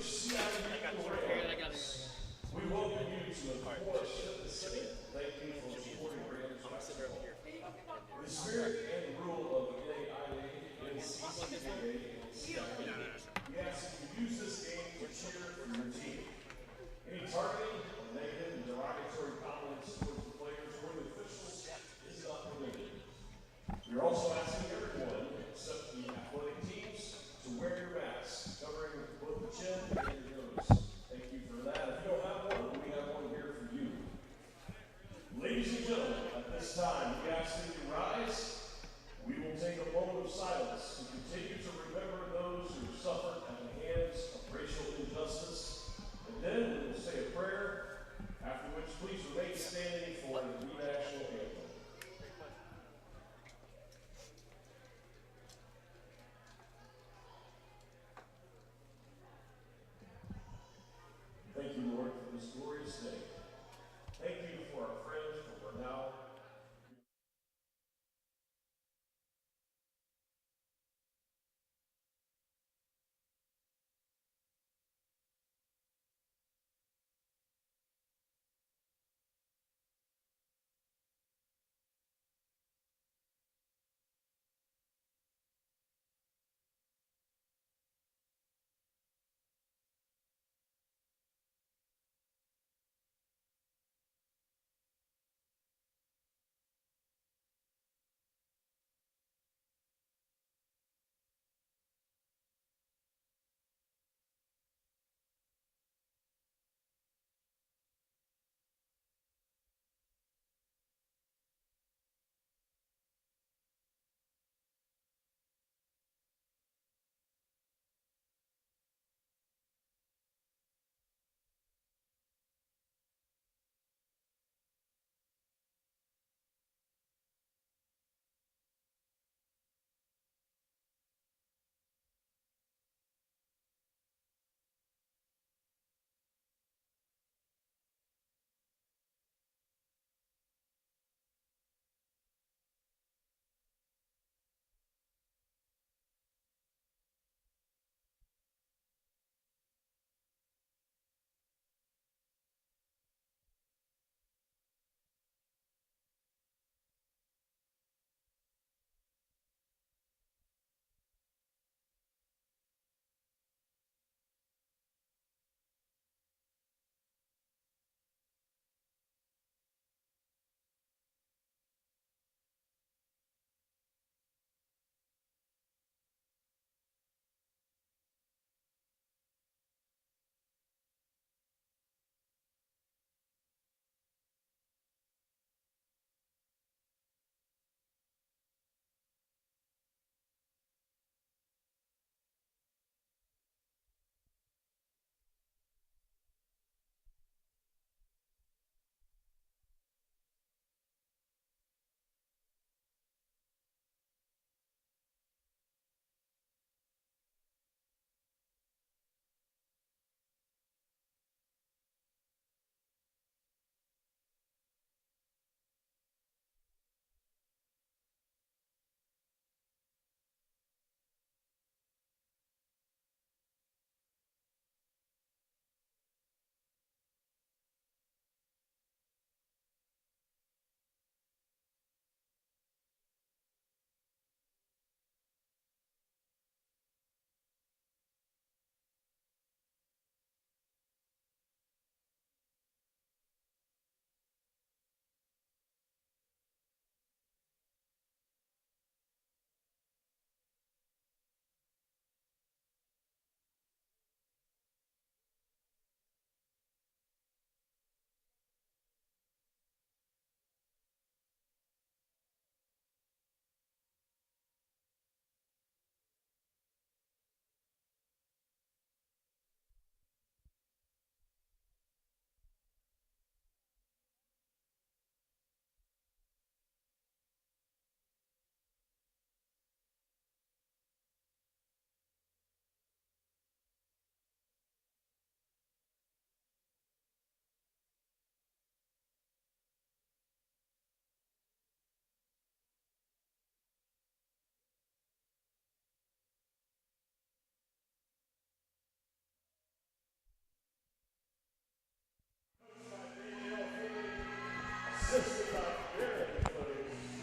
CIU Rams. We welcome you to the course of the city. Thank you for supporting Rams basketball. The spirit and rule of NAIA and CCAA and CIU. We ask that you use this game to cheer for your team. Any targeting or negative and derogatory comments towards the players or the officials is not permitted. We are also asking everyone, except the athletic teams, to wear your masks, covering both the chin and your nose. Thank you for that. If you don't have one, we have one here for you. Ladies and gentlemen, at this time, we ask that you rise. We will take a moment of silence to continue to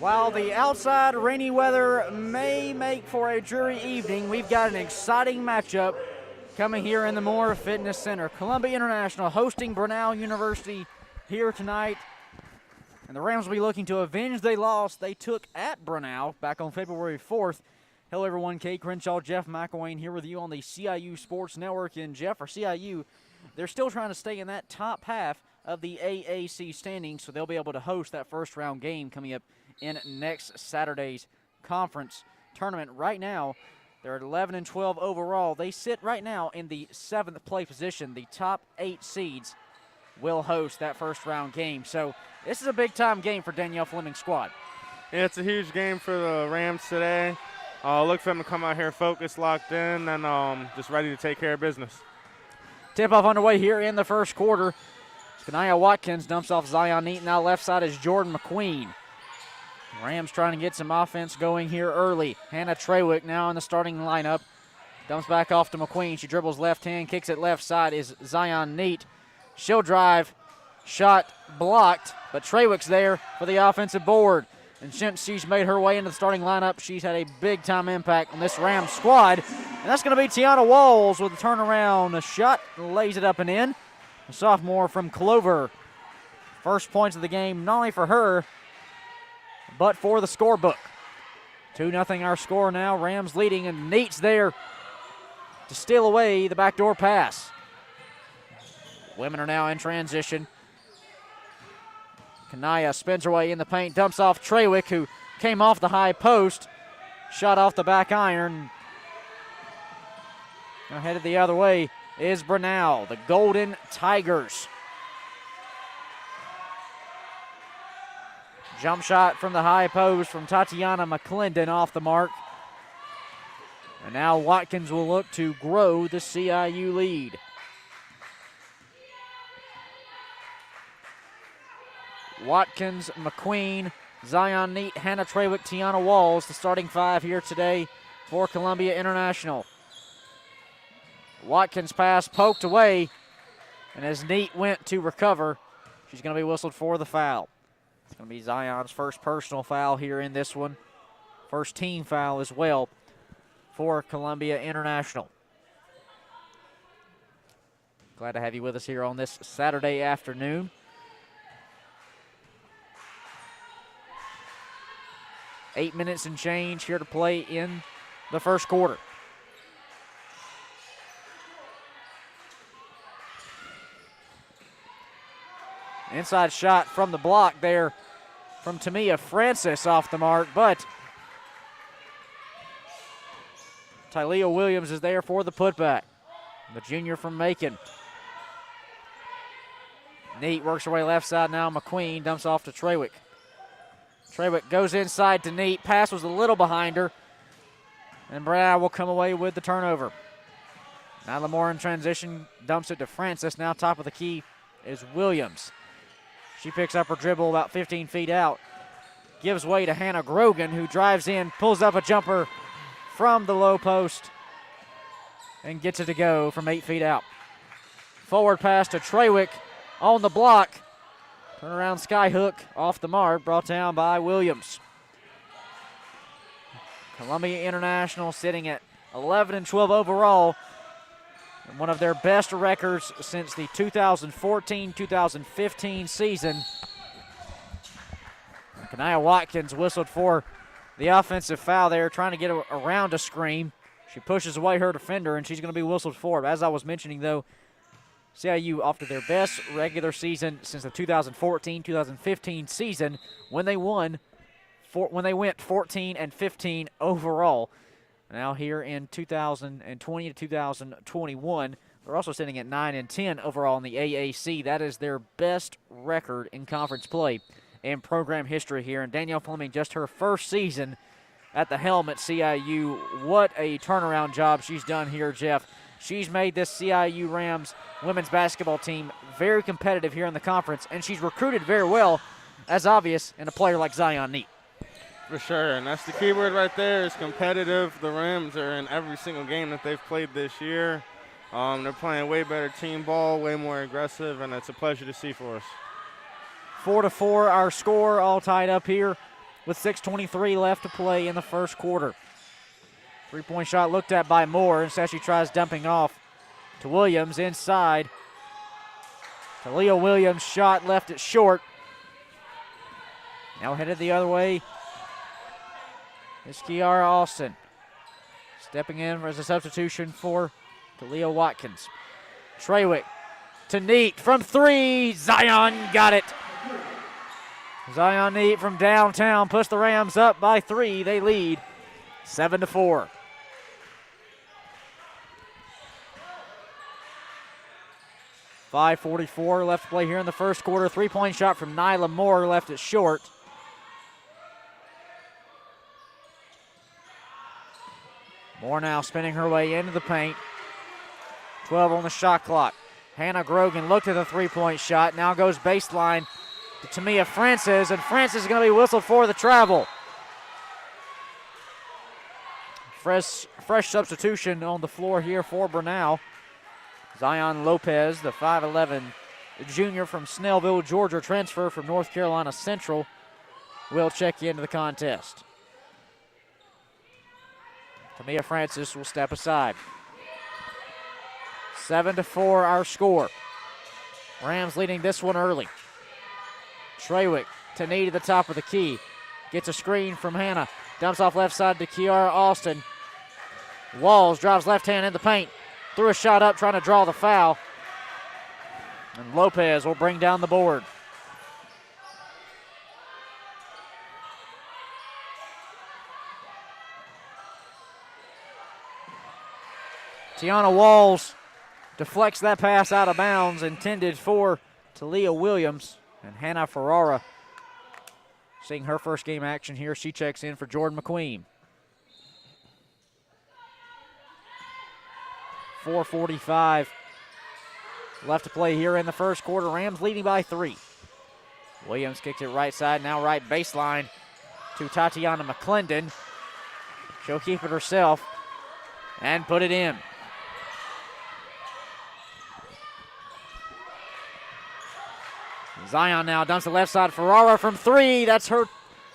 While the outside rainy weather may make for a dreary evening, we've got an exciting matchup coming here in the Moore Fitness Center. Columbia International hosting Brenau University here tonight. And the Rams will be looking to avenge the loss they took at Brenau back on February 4th. Hello, everyone. Kate Crenshaw, Jeff McElwain here with you on the CIU Sports Network. And Jeff, for CIU, they're still trying to stay in that top half of the AAC standings, so they'll be able to host that first-round game coming up in next Saturday's conference tournament. Right now, they're at 11-12 overall. They sit right now in the 7th place position. The top 8 seeds will host that first-round game. So this is a big-time game for Danielle Fleming's squad. Yeah, it's a huge game for the Rams today. Look for them to come out here focused, locked in, and just ready to take care of business. Tip-off underway here in the first quarter. Kanaya Watkins dumps off Zion Neat. Now left side is Jordan McQueen. Rams trying to get some offense going here early. Hannah Trawick now in the starting lineup. Dumps back off to McQueen. She dribbles left hand, kicks it left side is Zion Neat. She'll drive. Shot blocked, but Trawick's there for the offensive board. And since she's made her way into the starting lineup, she's had a big-time impact on this Rams squad. And that's going to be Tiana Walls with a turnaround shot. Lays it up and in. A sophomore from Clover. First points of the game, not only for her, but for the scorebook. 2-0 our score now. Rams leading, and Neat's there to steal away the backdoor pass. Women are now in transition. Kanaya spins her way in the paint, dumps off Trawick, who came off the high post. Shot off the back iron. Now headed the other way is Brenau, the Golden Tigers. Jump shot from the high post from Tatiana McClendon off the mark. And now Watkins will look to grow the CIU lead. Watkins, McQueen, Zion Neat, Hannah Trawick, Tiana Walls, the starting 5 here today for Columbia International. Watkins' pass poked away, and as Neat went to recover, she's going to be whistled for the foul. It's going to be Zion's first personal foul here in this one. First team foul as well for Columbia International. Glad to have you with us here on this Saturday afternoon. 8 minutes and change here to play in the first quarter. Inside shot from the block there from Tamia Francis off the mark, but Tylea Williams is there for the putback. The junior from Macon. Neat works her way left side now. McQueen dumps off to Trawick. Trawick goes inside to Neat. Pass was a little behind her. And Brenau will come away with the turnover. Now Lamore in transition, dumps it to Francis. Now top of the key is Williams. She picks up her dribble about 15 feet out. Gives way to Hannah Grogan, who drives in, pulls up a jumper from the low post, and gets it to go from 8 feet out. Forward pass to Trawick on the block. Turnaround skyhook off the mark, brought down by Williams. Columbia International sitting at 11-12 overall. And one of their best records since the 2014-2015 season. Kanaya Watkins whistled for the offensive foul there, trying to get around a screen. She pushes away her defender, and she's going to be whistled for. As I was mentioning, though, CIU off to their best regular season since the 2014-2015 season when they went 14-15 overall. Now here in 2020 to 2021, they're also sitting at 9-10 overall in the AAC. That is their best record in conference play in program history here. And Danielle Fleming, just her first season at the helm at CIU. What a turnaround job she's done here, Jeff. She's made this CIU Rams women's basketball team very competitive here in the conference, and she's recruited very well, as obvious, in a player like Zion Neat. For sure, and that's the key word right there is competitive. The Rams are in every single game that they've played this year. They're playing way better team ball, way more aggressive, and it's a pleasure to see for us. 4-4 our score, all tied up here with 6:23 left to play in the first quarter. Three-point shot looked at by Moore. Instead, she tries dumping off to Williams inside. Talia Williams' shot left it short. Now headed the other way is Kiara Austin. Stepping in as a substitution for Talia Watkins. Trawick to Neat from three. Zion got it. Zion Neat from downtown puts the Rams up by 3. They lead 7-4. .5:44 left to play here in the first quarter. Three-point shot from Nyla Moore left it short. Moore now spinning her way into the paint. 12 on the shot clock. Hannah Grogan looked at the three-point shot. Now goes baseline to Tamia Francis, and Francis is going to be whistled for the travel. Fresh substitution on the floor here for Brenau. Zion Lopez, the 5'11 junior from Snellville, Georgia, transfer from North Carolina Central, will check into the contest. Tamia Francis will step aside. 7-4 our score. Rams leading this one early. Trawick to Neat at the top of the key. Gets a screen from Hannah. Dumps off left side to Kiara Austin. Walls drives left hand in the paint. Threw a shot up trying to draw the foul. And Lopez will bring down the board. Tiana Walls deflects that pass out of bounds intended for Talia Williams. And Hannah Ferrara seeing her first game action here. She checks in for Jordan McQueen. 4:45 left to play here in the first quarter. Rams leading by 3. Williams kicked it right side, now right baseline to Tatiana McClendon. She'll keep it herself and put it in. Zion now dumps the left side. Ferrara from 3. That's her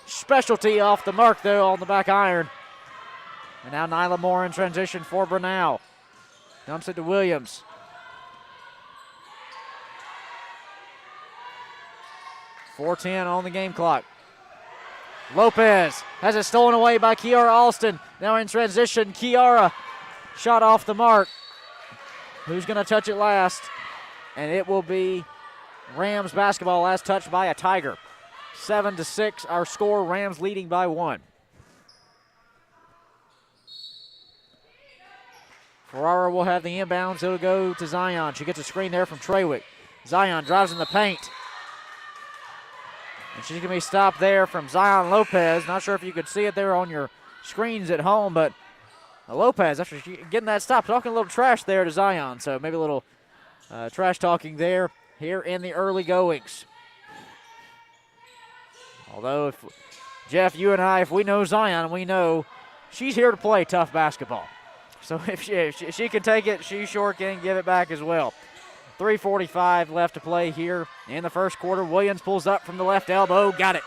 specialty off the mark, though, on the back iron. And now Nyla Moore in transition for Brenau. Dumps it to Williams. .410 on the game clock. Lopez has it stolen away by Kiara Alston. Now in transition, Kiara shot off the mark. Who's going to touch it last? And it will be Rams basketball, last touched by a Tiger. 7-6 our score. Rams leading by 1. Ferrara will have the inbounds. It'll go to Zion. She gets a screen there from Trawick. Zion drives in the paint. And she's going to be stopped there from Zion Lopez. Not sure if you could see it there on your screens at home, but Lopez, after getting that stop, talking a little trash there to Zion. So maybe a little trash talking there here in the early goings. Although, if Jeff, you and I, if we know Zion, we know she's here to play tough basketball. So if she can take it, she sure can give it back as well. 3:45 left to play here in the first quarter. Williams pulls up from the left elbow. Got it.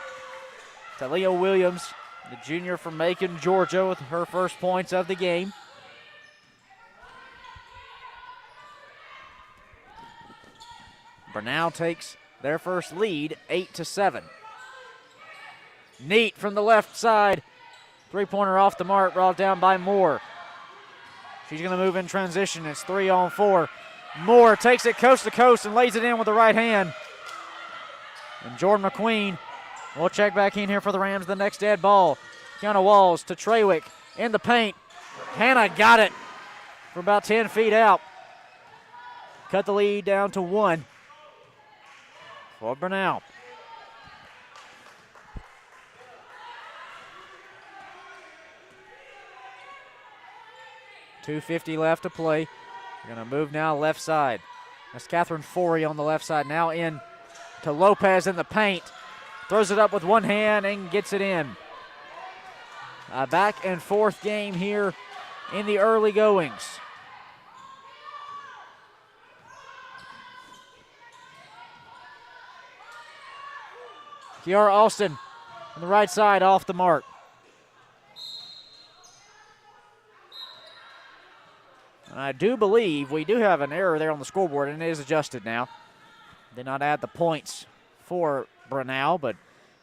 Talia Williams, the junior from Macon, Georgia, with her first points of the game. Brenau takes their first lead, 8-7. Neat from the left side. Three-pointer off the mark, brought down by Moore. She's going to move in transition. It's 3-on-4. Moore takes it coast to coast and lays it in with the right hand. And Jordan McQueen will check back in here for the Rams. The next dead ball. Kiana Walls to Trawick in the paint. Hannah got it from about 10 feet out. Cut the lead down to 1 for Brenau. .250 left to play. We're going to move now left side. That's Catherine Forey on the left side. Now in to Lopez in the paint. Throws it up with one hand and gets it in. A back and forth game here in the early goings. Kiara Alston on the right side, off the mark. And I do believe we do have an error there on the scoreboard, and it is adjusted now. Did not add the points for Brenau, but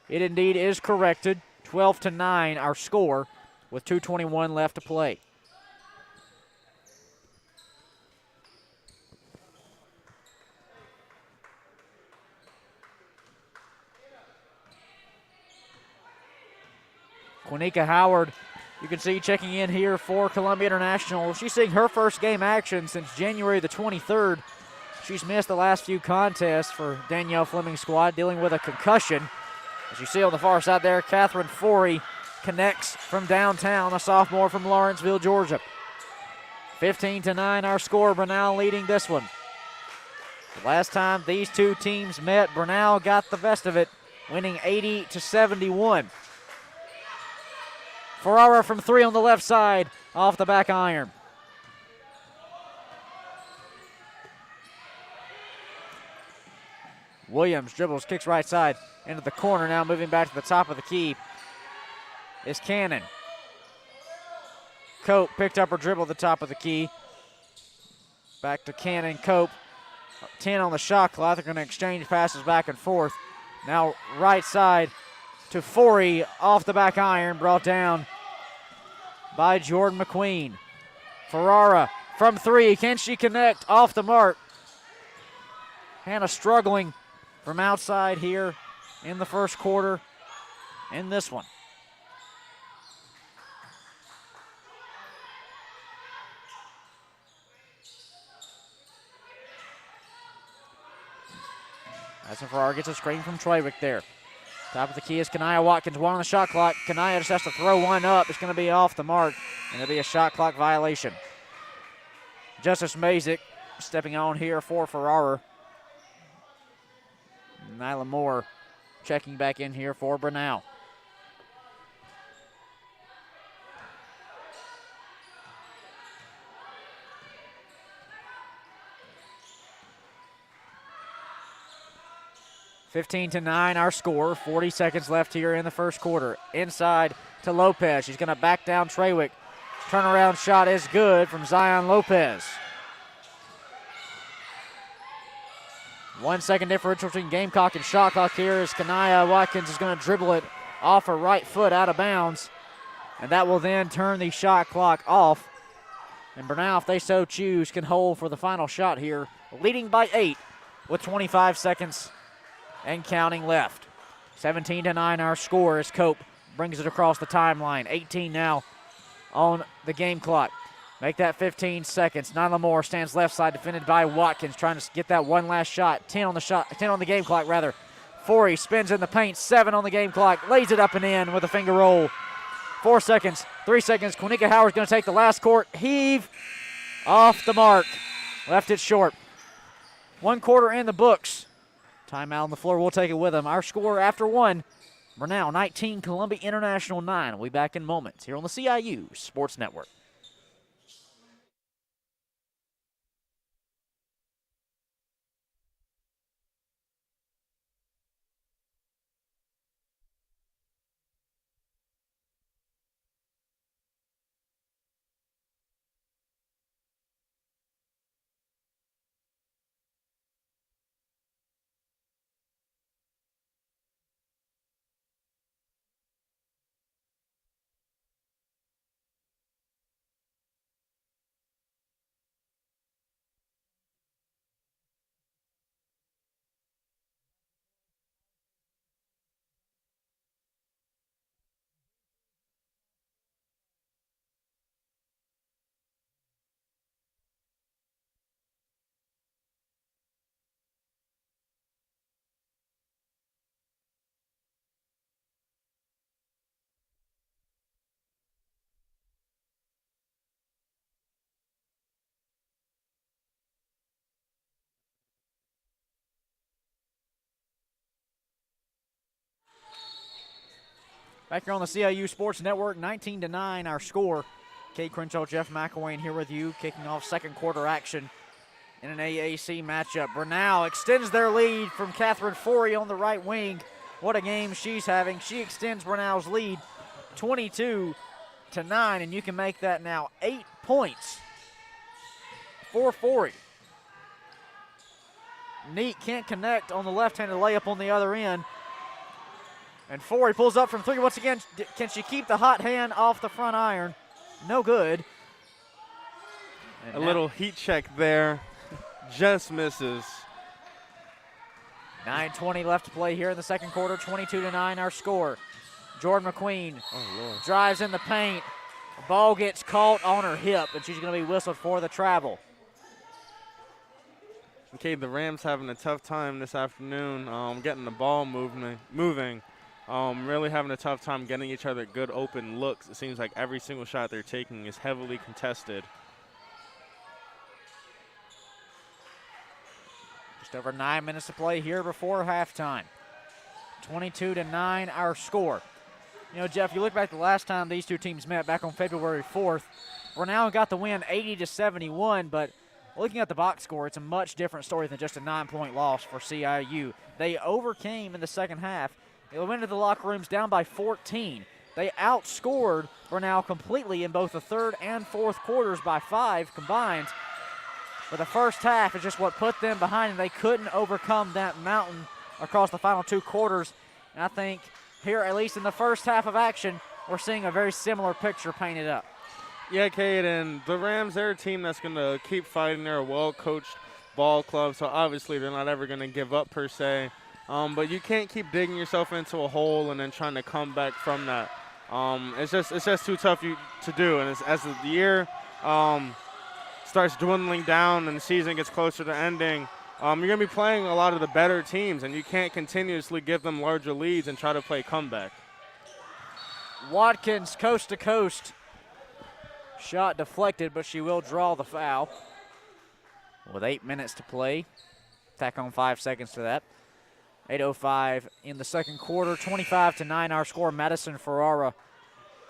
it indeed is corrected. 12-9 our score with 2:21 left to play. Quanika Howard, you can see checking in here for Columbia International. She's seeing her first game action since January the 23rd. She's missed the last few contests for Danielle Fleming's squad, dealing with a concussion. As you see on the far side there, Catherine Forey connects from downtown, a sophomore from Lawrenceville, Georgia. 15-9 our score, Brenau leading this one. The last time these two teams met, Brenau got the best of it, winning 80-71. Ferrara from three on the left side, off the back iron. Williams dribbles, kicks right side into the corner. Now moving back to the top of the key is Cannon. Cope picked up her dribble at the top of the key. Back to Cannon, Cope. 10 on the shot clock. They're going to exchange passes back and forth. Now right side to Forey, off the back iron, brought down by Jordan McQueen. Ferrara from three. Can she connect? Off the mark. Hannah struggling from outside here in the first quarter in this one. Madison Ferrara gets a screen from Trawick there. Top of the key is Kanaya Watkins, one on the shot clock. Kanaya just has to throw one up. It's going to be off the mark, and it'll be a shot clock violation. Justice Mazik stepping on here for Ferrara. Nyla Moore checking back in here for Brenau. (15-9) our score. 40 seconds left here in the first quarter. Inside to Lopez. She's going to back down Trawick. Turnaround shot is good from Zion Lopez. 1 second differential between Gamecock and shot clock here as Kanaya Watkins is going to dribble it off her right foot out of bounds. And that will then turn the shot clock off. And Brenau, if they so choose, can hold for the final shot here, leading by 8 with 25 seconds and counting left. 17-9 our score as Cope brings it across the timeline. 18 now on the game clock. Make that 15 seconds. Nyla Moore stands left side, defended by Watkins, trying to get that one last shot. 10 on the game clock, rather. Forey spins in the paint. 7 on the game clock. Lays it up and in with a finger roll. 4 seconds. 3 seconds. Quanika Howard's going to take the last court. Heave. Off the mark. Left it short. 1 quarter in the books. Timeout on the floor. We'll take it with them. Our score after 1. Brenau 19, Columbia International 9. We'll be back in moments here on the CIU Sports Network. Back here on the CIU Sports Network, 19-9 our score. Kate Crenshaw, Jeff McElwain here with you, kicking off second quarter action in an AAC matchup. Brenau extends their lead from Catherine Forey on the right wing. What a game she's having. She extends Brenau's lead 22-9, and you can make that now 8 points for Forey. Neat can't connect on the left-handed layup on the other end. And Forey pulls up from three once again. Can she keep the hot hand off the front iron? No good. And a little heat check there. Just misses. 9:20 left to play here in the second quarter. 22-9 our score. Jordan McQueen drives in the paint. The ball gets caught on her hip, and she's going to be whistled for the travel. Okay, the Rams having a tough time this afternoon getting the ball moving. Really having a tough time getting each other good open looks. It seems like every single shot they're taking is heavily contested. Just over 9 minutes to play here before halftime. 22-9 our score. You know, Jeff, you look back the last time these two teams met back on February 4th. Brenau got the win 80-71, but looking at the box score, it's a much different story than just a 9-point loss for CIU. They overcame in the second half. They went into the locker rooms down by 14. They outscored Brenau completely in both the third and fourth quarters by 5 combined. But the first half is just what put them behind, and they couldn't overcome that mountain across the final 2 quarters. And I think here, at least in the first half of action, we're seeing a very similar picture painted up. Yeah, Kate, and the Rams, they're a team that's going to keep fighting. They're a well-coached ball club, so obviously they're not ever going to give up per se. But you can't keep digging yourself into a hole and then trying to come back from that. It's just too tough to do. And as the year starts dwindling down and the season gets closer to ending, you're going to be playing a lot of the better teams, and you can't continuously give them larger leads and try to play comeback. Watkins coast to coast. Shot deflected, but she will draw the foul. With 8 minutes to play. Tack on 5 seconds to that. 8:05 in the second quarter. 25-9 our score. Madison Ferrara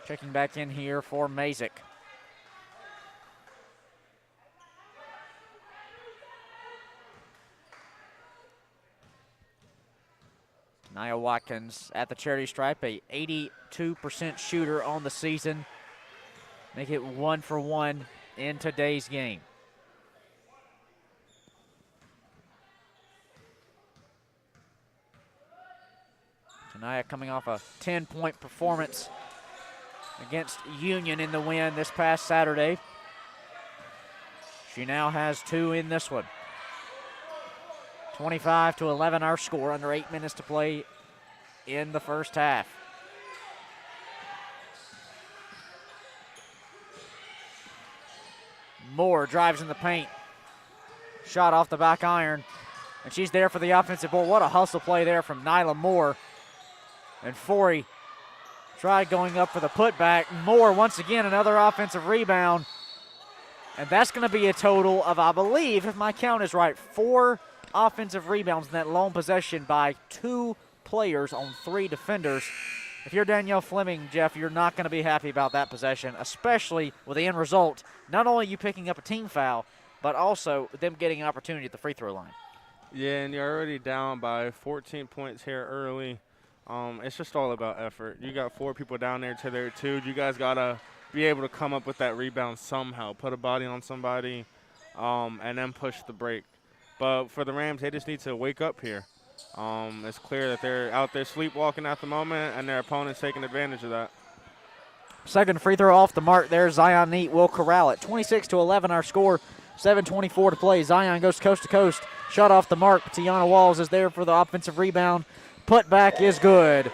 checking back in here for Mazik. Nia Watkins at the charity stripe, a 82% shooter on the season. Make it 1 for 1 in today's game. Nia coming off a 10-point performance against Union in the win this past Saturday. She now has 2 in this one. 25-11 our score, under 8 minutes to play in the first half. Moore drives in the paint. Shot off the back iron, and she's there for the offensive board. What a hustle play there from Nyla Moore. And Forey tried going up for the putback. Moore, once again, another offensive rebound. And that's going to be a total of, I believe, if my count is right, 4 offensive rebounds in that lone possession by 2 players on 3 defenders. If you're Danielle Fleming, Jeff, you're not going to be happy about that possession, especially with the end result. Not only you picking up a team foul, but also them getting an opportunity at the free throw line. Yeah, and you're already down by 14 points here early. It's just all about effort. You got 4 people down there to their 2. You guys got to be able to come up with that rebound somehow, put a body on somebody, and then push the break. But for the Rams, they just need to wake up here. It's clear that they're out there sleepwalking at the moment, and their opponent's taking advantage of that. Second free throw off the mark there. Zion Neat will corral it. 26-11 our score. 7:24 to play. Zion goes coast to coast. Shot off the mark. Tiana Walls is there for the offensive rebound. Putback is good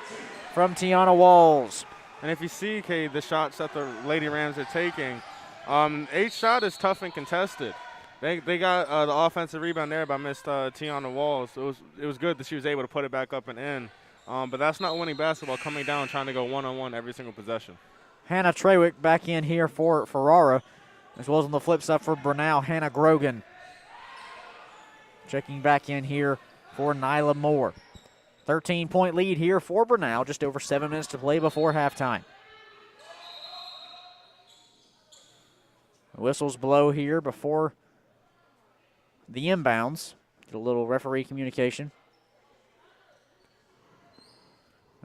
from Tiana Walls. And if you see, Kay, the shots that the Lady Rams are taking, each shot is tough and contested. They got the offensive rebound there by Miss Tiana Walls. It was good that she was able to put it back up and in. But that's not winning basketball, coming down trying to go one-on-one every single possession. Hannah Trawick back in here for Ferrara, as well as on the flip side for Brenau, Hannah Grogan. Checking back in here for Nyla Moore. 13-point lead here for Brenau, just over 7 minutes to play before halftime. Whistles blow here before the inbounds. Get a little referee communication.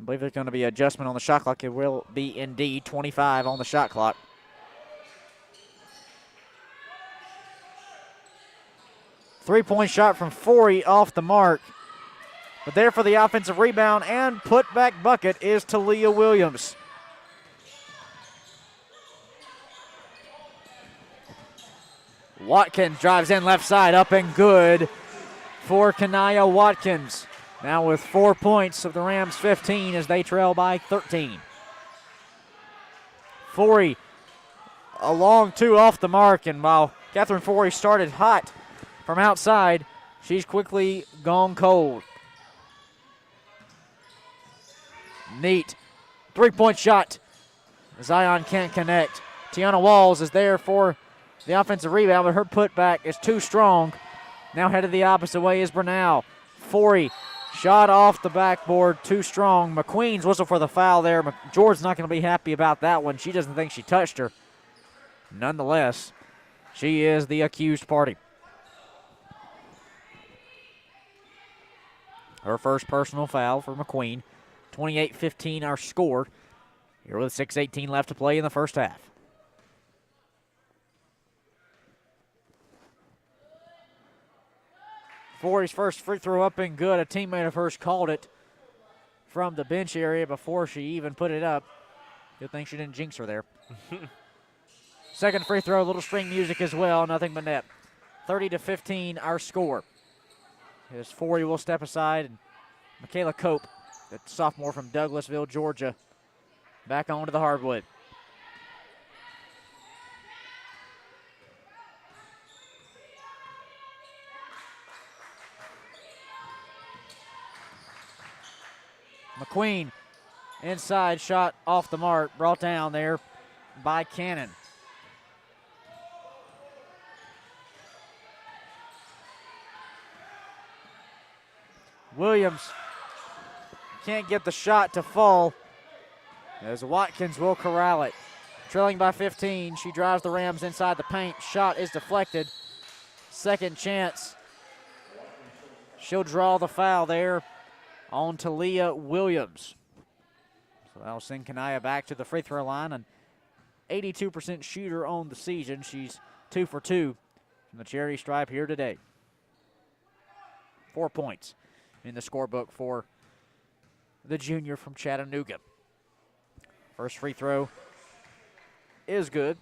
believe there's going to be an adjustment on the shot clock. It will be indeed 25 on the shot clock. Three-point shot from Forey off the mark. But there for the offensive rebound and put-back bucket is Talia Williams. Watkins drives in left side, up and good for Kanaya Watkins. Now with 4 points of the Rams 15 as they trail by 13. Forey a long two off the mark, and while Catherine Forey started hot from outside, she's quickly gone cold. Neat three-point shot. Zion can't connect. Tiana Walls is there for the offensive rebound, but her putback is too strong. Now headed the opposite way is Brenau. Forey shot off the backboard, too strong. McQueen's whistle for the foul there. George's not going to be happy about that one. She doesn't think she touched her. Nonetheless, she is the accused party. Her first personal foul for McQueen. 28-15 our score. Here with 6:18 left to play in the first half. Forey's first free throw up and good. A teammate of hers called it from the bench area before she even put it up. Good thing she didn't jinx her there. Second free throw, a little string music as well, nothing but net. 30-15 our score. As Forey will step aside, and Michaela Cope, the sophomore from Douglasville, Georgia, back onto the hardwood. McQueen, inside shot off the mark, brought down there by Cannon. Williams can't get the shot to fall as Watkins will corral it. Trailing by 15, she drives the Rams inside the paint. Shot is deflected. Second chance. She'll draw the foul there on Talia Williams. So that'll send Kanaya back to the free throw line. An 82% shooter on the season. She's 2 for 2 from the charity stripe here today. 4 points in the scorebook for the junior from Chattanooga. First free throw is good.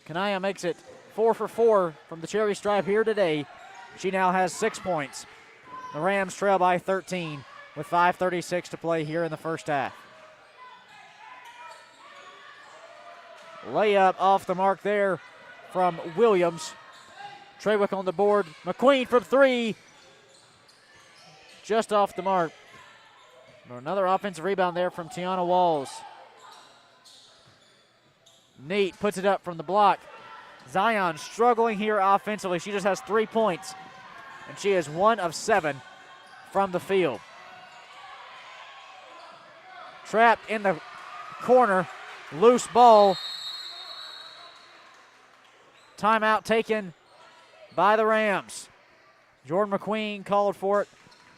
Kanaya makes it 4 for 4 from the cherry stripe here today. She now has 6 points. The Rams trail by 13 with 5:36 to play here in the first half. Layup off the mark there from Williams. Trawick on the board. McQueen from three. Just off the mark. Another offensive rebound there from Tiana Walls. Neat puts it up from the block. Zion struggling here offensively. She just has 3 points, and she is 1 of 7 from the field. Trapped in the corner. Loose ball. Timeout taken by the Rams. Jordan McQueen called for it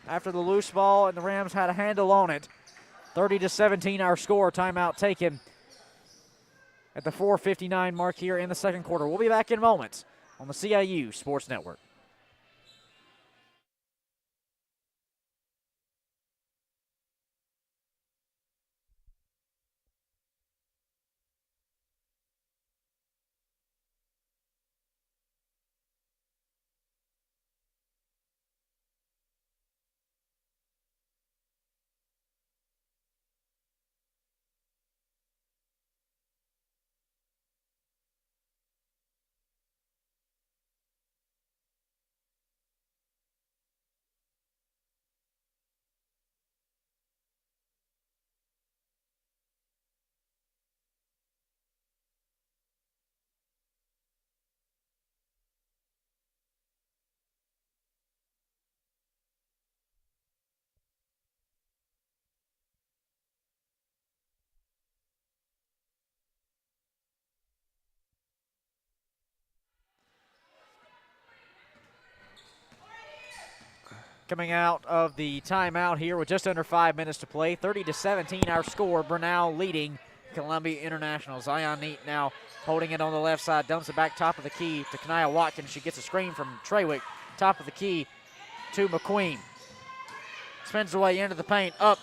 after the loose ball, and the Rams had a handle on it. 30-17 our score. Timeout taken at the 4:59 mark here in the second quarter. We'll be back in moments on the CIU Sports Network. coming out of the timeout here with just under 5 minutes to play. 30-17 our score. Brenau leading Columbia International. Zion Neat now holding it on the left side. Dumps it back top of the key to Kanaya Watkins. She gets a screen from Trawick. Top of the key to McQueen. Spins her way into the paint. Up.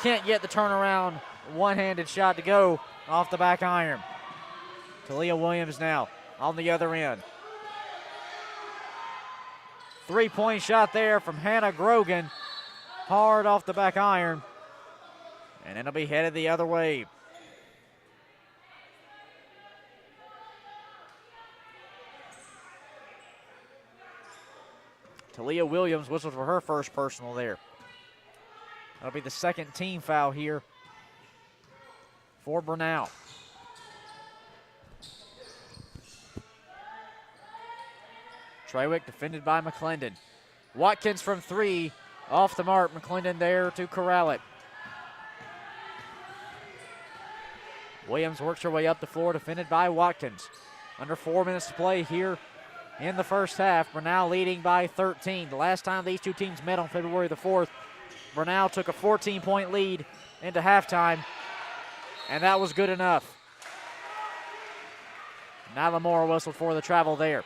Can't get the turnaround. One-handed shot to go off the back iron. Talia Williams now on the other end. Three-point shot there from Hannah Grogan. Hard off the back iron. And it'll be headed the other way. Talia Williams whistles for her first personal there. That'll be the second team foul here for Brenau. Trawick defended by McClendon. Watkins from three, off the mark. McClendon there to corral it. Williams works her way up the floor, defended by Watkins. Under 4 minutes to play here in the first half. Brenau leading by 13. The last time these two teams met on February the 4th, Brenau took a 14-point lead into halftime, and that was good enough. Nyla Moore whistled for the travel there.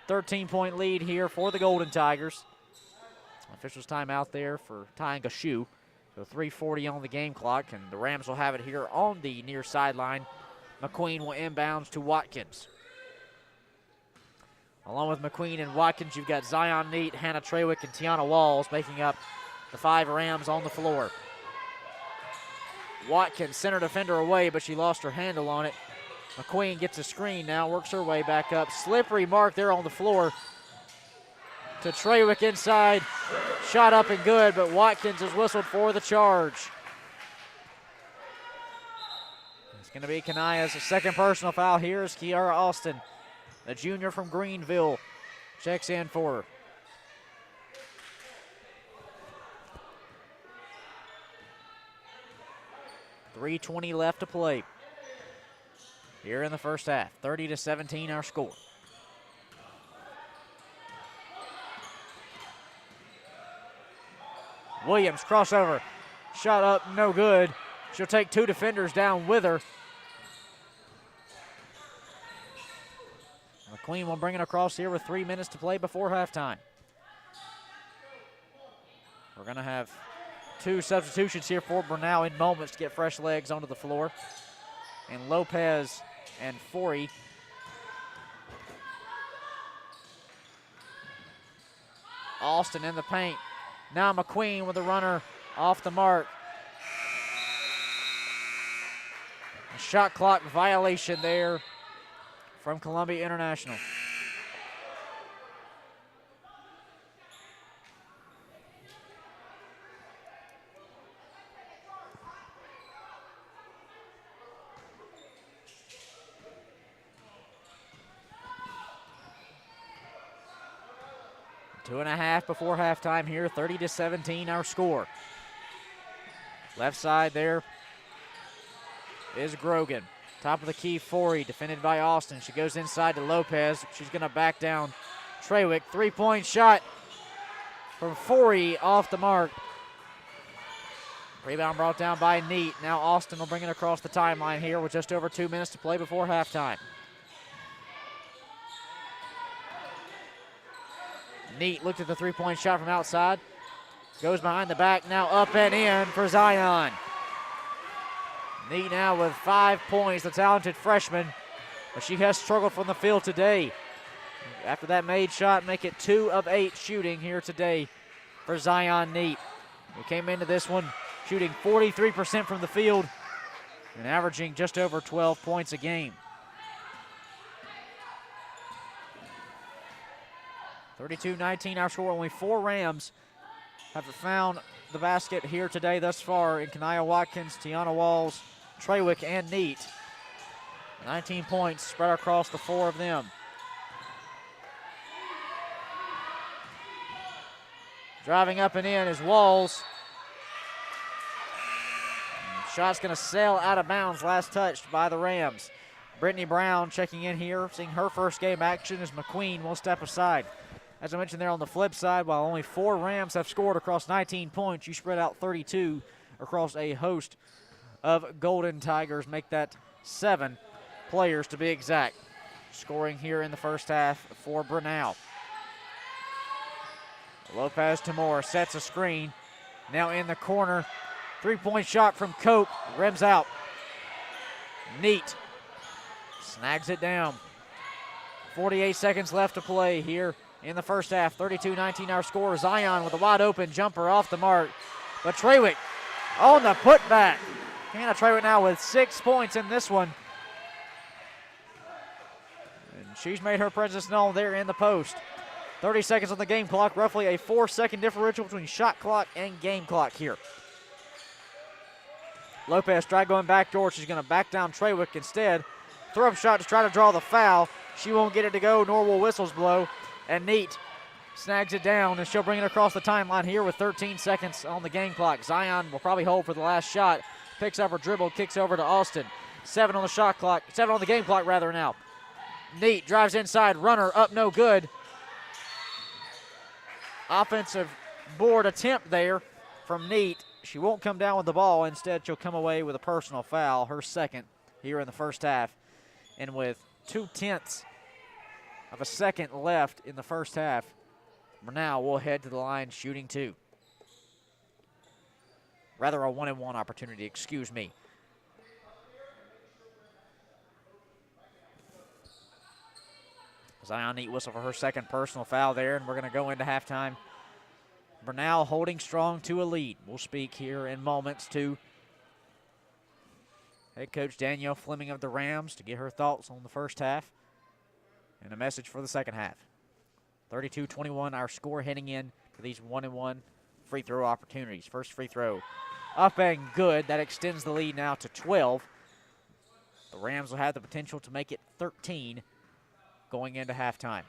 13-point lead here for the Golden Tigers. Officials timeout there for tying a shoe. So 3:40 on the game clock, and the Rams will have it here on the near sideline. McQueen will inbounds to Watkins. Along with McQueen and Watkins, you've got Zion Neat, Hannah Trawick, and Tiana Walls making up the 5 Rams on the floor. Watkins, center defender away, but she lost her handle on it. McQueen gets a screen now, works her way back up. Slippery mark there on the floor to Trawick inside. Shot up and good, but Watkins is whistled for the charge. It's going to be Kanaya's second personal foul here as Kiara Austin, the junior from Greenville, checks in for her. .320 left to play here in the first half. 30-17 our score. Williams crossover, shot up, no good. She'll take 2 defenders down with her. McQueen will bring it across here with 3 minutes to play before halftime. We're going to have 2 substitutions here for Brenau in moments to get fresh legs onto the floor. And Lopez and Forey. Austin in the paint. Now McQueen with a runner off the mark. A shot clock violation there from Columbia International. Two and a half before halftime here, 30-17 our score. Left side there is Grogan. Top of the key, Forey, defended by Austin. She goes inside to Lopez. She's going to back down Trawick. Three-point shot from Forey off the mark. Rebound brought down by Neat. Now Austin will bring it across the timeline here with just over 2 minutes to play before halftime. Neat looked at the three-point shot from outside. Goes behind the back, now up and in for Zion. Neat now with 5 points, the talented freshman, but she has struggled from the field today. After that made shot, make it 2 of 8 shooting here today for Zion Neat, who came into this one shooting 43% from the field and averaging just over 12 points a game. 32-19 our score. Only 4 Rams have found the basket here today thus far in Kanaya Watkins, Tiana Walls, Trawick, and Neat. 19 points spread across the 4 of them. Driving up and in is Walls. Shot's going to sail out of bounds, last touched by the Rams. Brittany Brown checking in here, seeing her first game action as McQueen will step aside. As I mentioned there on the flip side, while only 4 Rams have scored across 19 points, you spread out 32 across a host of Golden Tigers. Make that 7 players to be exact. Scoring here in the first half for Brenau. Lopez Tamor sets a screen. Now in the corner. 3-point shot from Cope. Rims out. Neat. Snags it down. 48 seconds left to play here in the first half. 32-19 our score. Zion with a wide open jumper off the mark. But Trawick on the putback. Hannah Trawick now with 6 points in this one. And she's made her presence known there in the post. 30 seconds on the game clock. Roughly a 4-second differential between shot clock and game clock here. Lopez tried going backdoor. She's going to back down Trawick instead. Throw up shot to try to draw the foul. She won't get it to go, nor will whistles blow. And Neat snags it down, and she'll bring it across the timeline here with 13 seconds on the game clock. Zion will probably hold for the last shot. Picks up her dribble, kicks over to Austin. 7 on the shot clock, 7 on the game clock rather now. Neat drives inside, runner up, no good. Offensive board attempt there from Neat. She won't come down with the ball. Instead, she'll come away with a personal foul, her second here in the first half. And with 0.2 of a second left in the first half, Brenau will head to the line shooting 2. Rather a 1-and-1 opportunity, excuse me. Zion Neat whistle for her second personal foul there, and we're going to go into halftime. Brenau holding strong to a lead. We'll speak here in moments to head coach Danielle Fleming of the Rams to get her thoughts on the first half and a message for the second half. 32-21 our score heading in to these 1-and-1 free throw opportunities. First free throw up and good. That extends the lead now to 12. The Rams will have the potential to make it 13 going into halftime.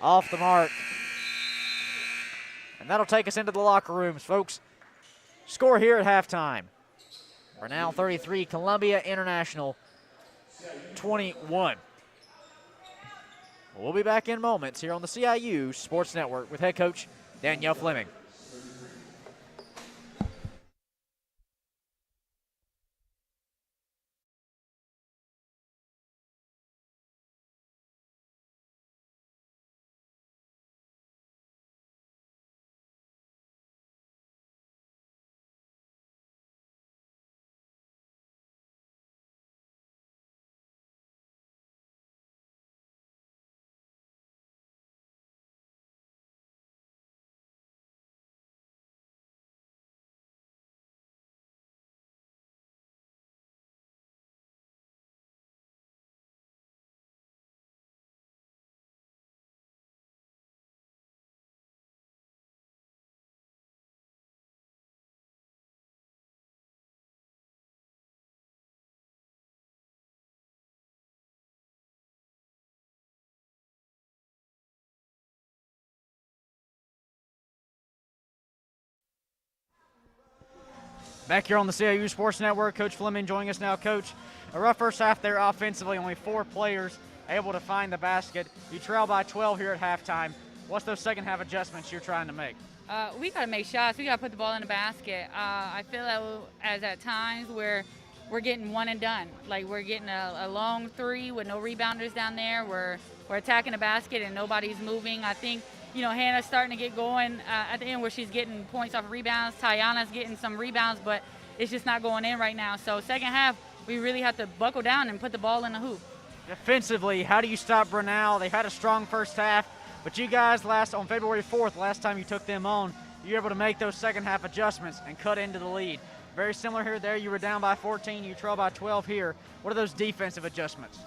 Off the mark. And that'll take us into the locker rooms, folks. Score here at halftime. Brenau 33, Columbia International 21. We'll be back in moments here on the CIU Sports Network with head coach Danielle Fleming. Back here on the CIU Sports Network, Coach Fleming joining us now. Coach, a rough first half there offensively, only 4 players able to find the basket. You trail by 12 here at halftime. What's those second half adjustments you're trying to make? We got to make shots. We got to put the ball in the basket. I feel that as at times where we're getting one and done. Like we're getting a long 3 with no rebounders down there. We're attacking the basket and nobody's moving. I think, Hannah's starting to get going at the end where she's getting points off of rebounds. Tyana's getting some rebounds, but it's just not going in right now. So second half, we really have to buckle down and put the ball in the hoop. Defensively, how do you stop Brenau? They've had a strong first half, but you guys on February 4th, last time you took them on, you were able to make those second half adjustments and cut into the lead. Very similar here. There you were down by 14, you trail by 12 here. What are those defensive adjustments?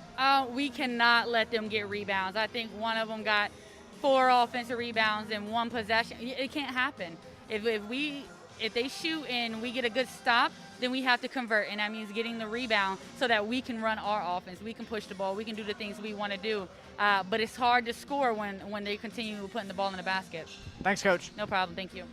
We cannot let them get rebounds. I think one of them got 4 offensive rebounds in 1 possession. It can't happen. If they shoot and we get a good stop, then we have to convert, and that means getting the rebound so that we can run our offense. We can push the ball. We can do the things we want to do. But it's hard to score when they continue putting the ball in the basket. Thanks, Coach. No problem. Thank you.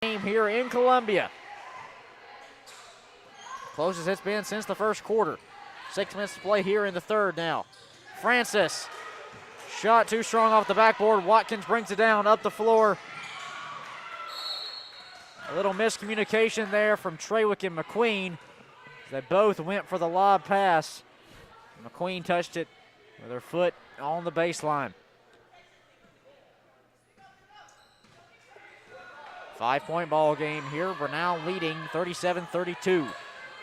game here in Columbia. Closest it's been since the first quarter. 6 minutes to play here in the third now. Francis, shot too strong off the backboard. Watkins brings it down up the floor. A little miscommunication there from Trawick and McQueen. They both went for the lob pass. McQueen touched it with her foot on the baseline. 5-point ball game here. Brenau leading 37-32.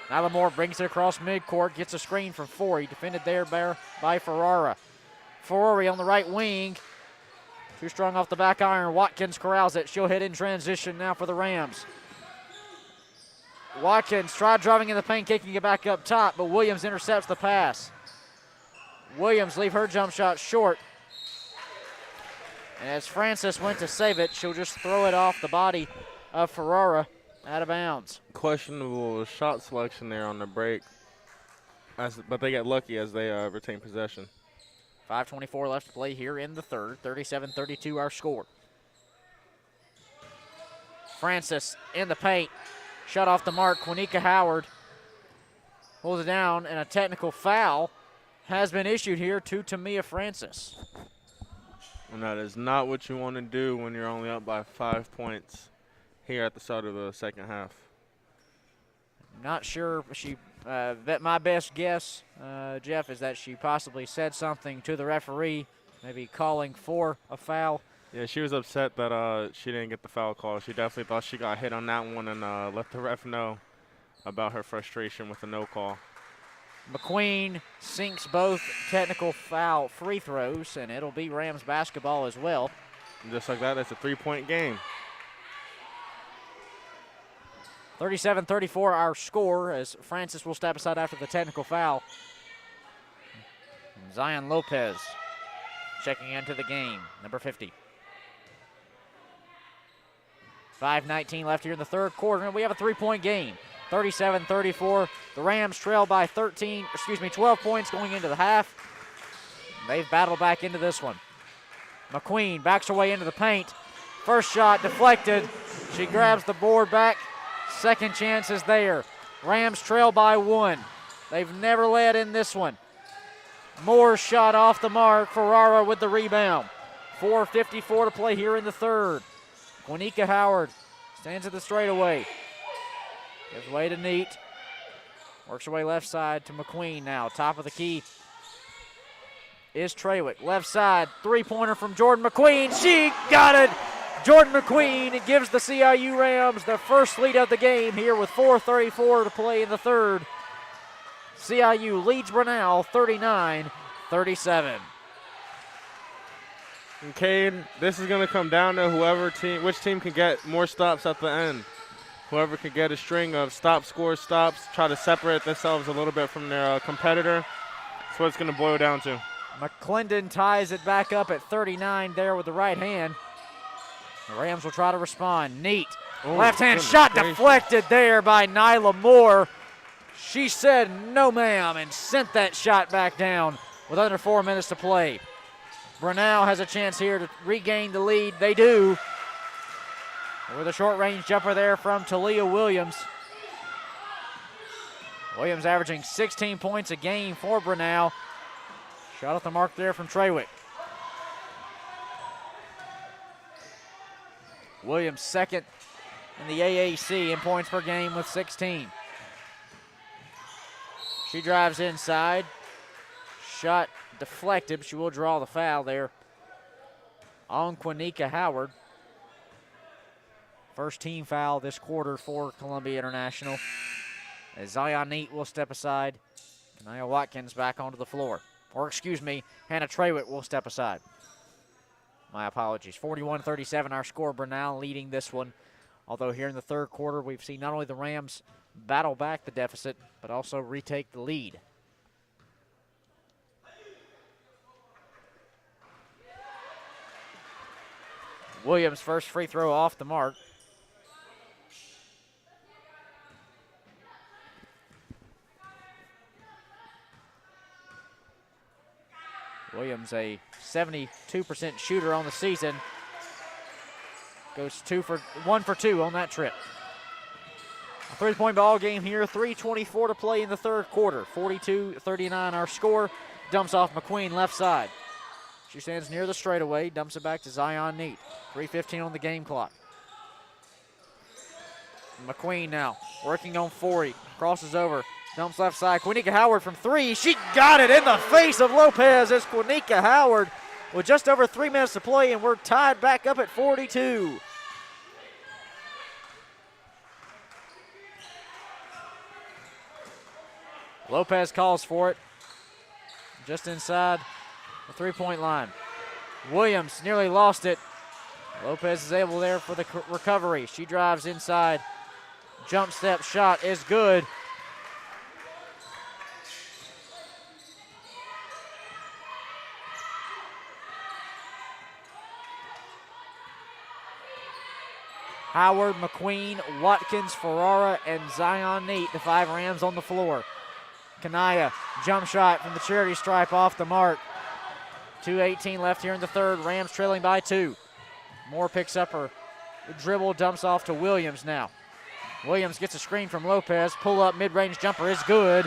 Nalamore brings it across midcourt, gets a screen from Forey, defended there by Ferrara. Forey on the right wing. Too strong off the back iron. Watkins corrals it. She'll hit in transition now for the Rams. Watkins tried driving in the paint, kicking it back up top, but Williams intercepts the pass. Williams leave her jump shot short. And as Francis went to save it, she'll just throw it off the body of Ferrara out of bounds. Questionable shot selection there on the break, but they get lucky as they retain possession. 5:24 left to play here in the third. 37-32 our score. Francis in the paint. Shut off the mark. Quanika Howard pulls it down, and a technical foul has been issued here to Tamia Francis. And that is not what you want to do when you're only up by 5 points here at the start of the second half. Not sure. She, my best guess, Jeff, is that she possibly said something to the referee, maybe calling for a foul. Yeah, she was upset that she didn't get the foul call. She definitely thought she got hit on that one and let the ref know about her frustration with the no call. McQueen sinks both technical foul free throws, and it'll be Rams basketball as well. And just like that, it's a 3-point game. 37-34 our score, as Francis will step aside after the technical foul. Zion Lopez checking into the game, number 50. 5:19 left here in the third quarter, and we have a 3-point game. 37-34. The Rams trail by 12 points going into the half. They've battled back into this one. McQueen backs her way into the paint. First shot deflected. She grabs the board back. Second chance is there. Rams trail by 1. They've never led in this one. Moore shot off the mark. Ferrara with the rebound. 4:54 to play here in the third. Quanika Howard stands at the straightaway. Gives way to Neat. Works her way left side to McQueen now. Top of the key is Trawick. Left side, three-pointer from Jordan McQueen. She got it! Jordan McQueen gives the CIU Rams their first lead of the game here with 4:34 to play in the third. CIU leads Brenau 39-37. And Cade, this is going to come down to which team can get more stops at the end. Whoever can get a string of stops, try to separate themselves a little bit from their competitor. That's what it's going to boil down to. McClendon ties it back up at 39 there with the right hand. The Rams will try to respond. Neat. Left-hand shot deflected there by Nyla Moore. She said no ma'am and sent that shot back down with under 4 minutes to play. Brenau has a chance here to regain the lead. They do. With a short-range jumper there from Talia Williams. Williams averaging 16 points a game for Brenau. Shot off the mark there from Trawick. Williams second in the AAC in points per game with 16. She drives inside. Shot deflected, but she will draw the foul there on Quanika Howard. First team foul this quarter for Columbia International. As Zion Neat will step aside. Nia Watkins back onto the floor. Or excuse me, Hannah Trawick will step aside. My apologies. 41-37 our score. Brenau leading this one. Although here in the third quarter, we've seen not only the Rams battle back the deficit, but also retake the lead. Williams' first free throw off the mark. Williams, a 72% shooter on the season. Goes 1 for 2 on that trip. A 3-point ball game here. 3:24 to play in the third quarter. 42-39 our score. Dumps off McQueen left side. She stands near the straightaway. Dumps it back to Zion Neat. 3:15 on the game clock. McQueen now working on 40. Crosses over. Dumps left side. Quinnica Howard from 3. She got it in the face of Lopez. It's Quinnica Howard with just over 3 minutes to play, and we're tied back up at 42. Lopez calls for it. Just inside the 3-point line. Williams nearly lost it. Lopez is able there for the recovery. She drives inside. Jump step shot is good. Howard, McQueen, Watkins, Ferrara, and Zion Neat, the 5 Rams on the floor. Kanaya, jump shot from the charity stripe off the mark. 2:18 left here in the third. Rams trailing by 2. Moore picks up her dribble, dumps off to Williams now. Williams gets a screen from Lopez. Pull up mid-range jumper is good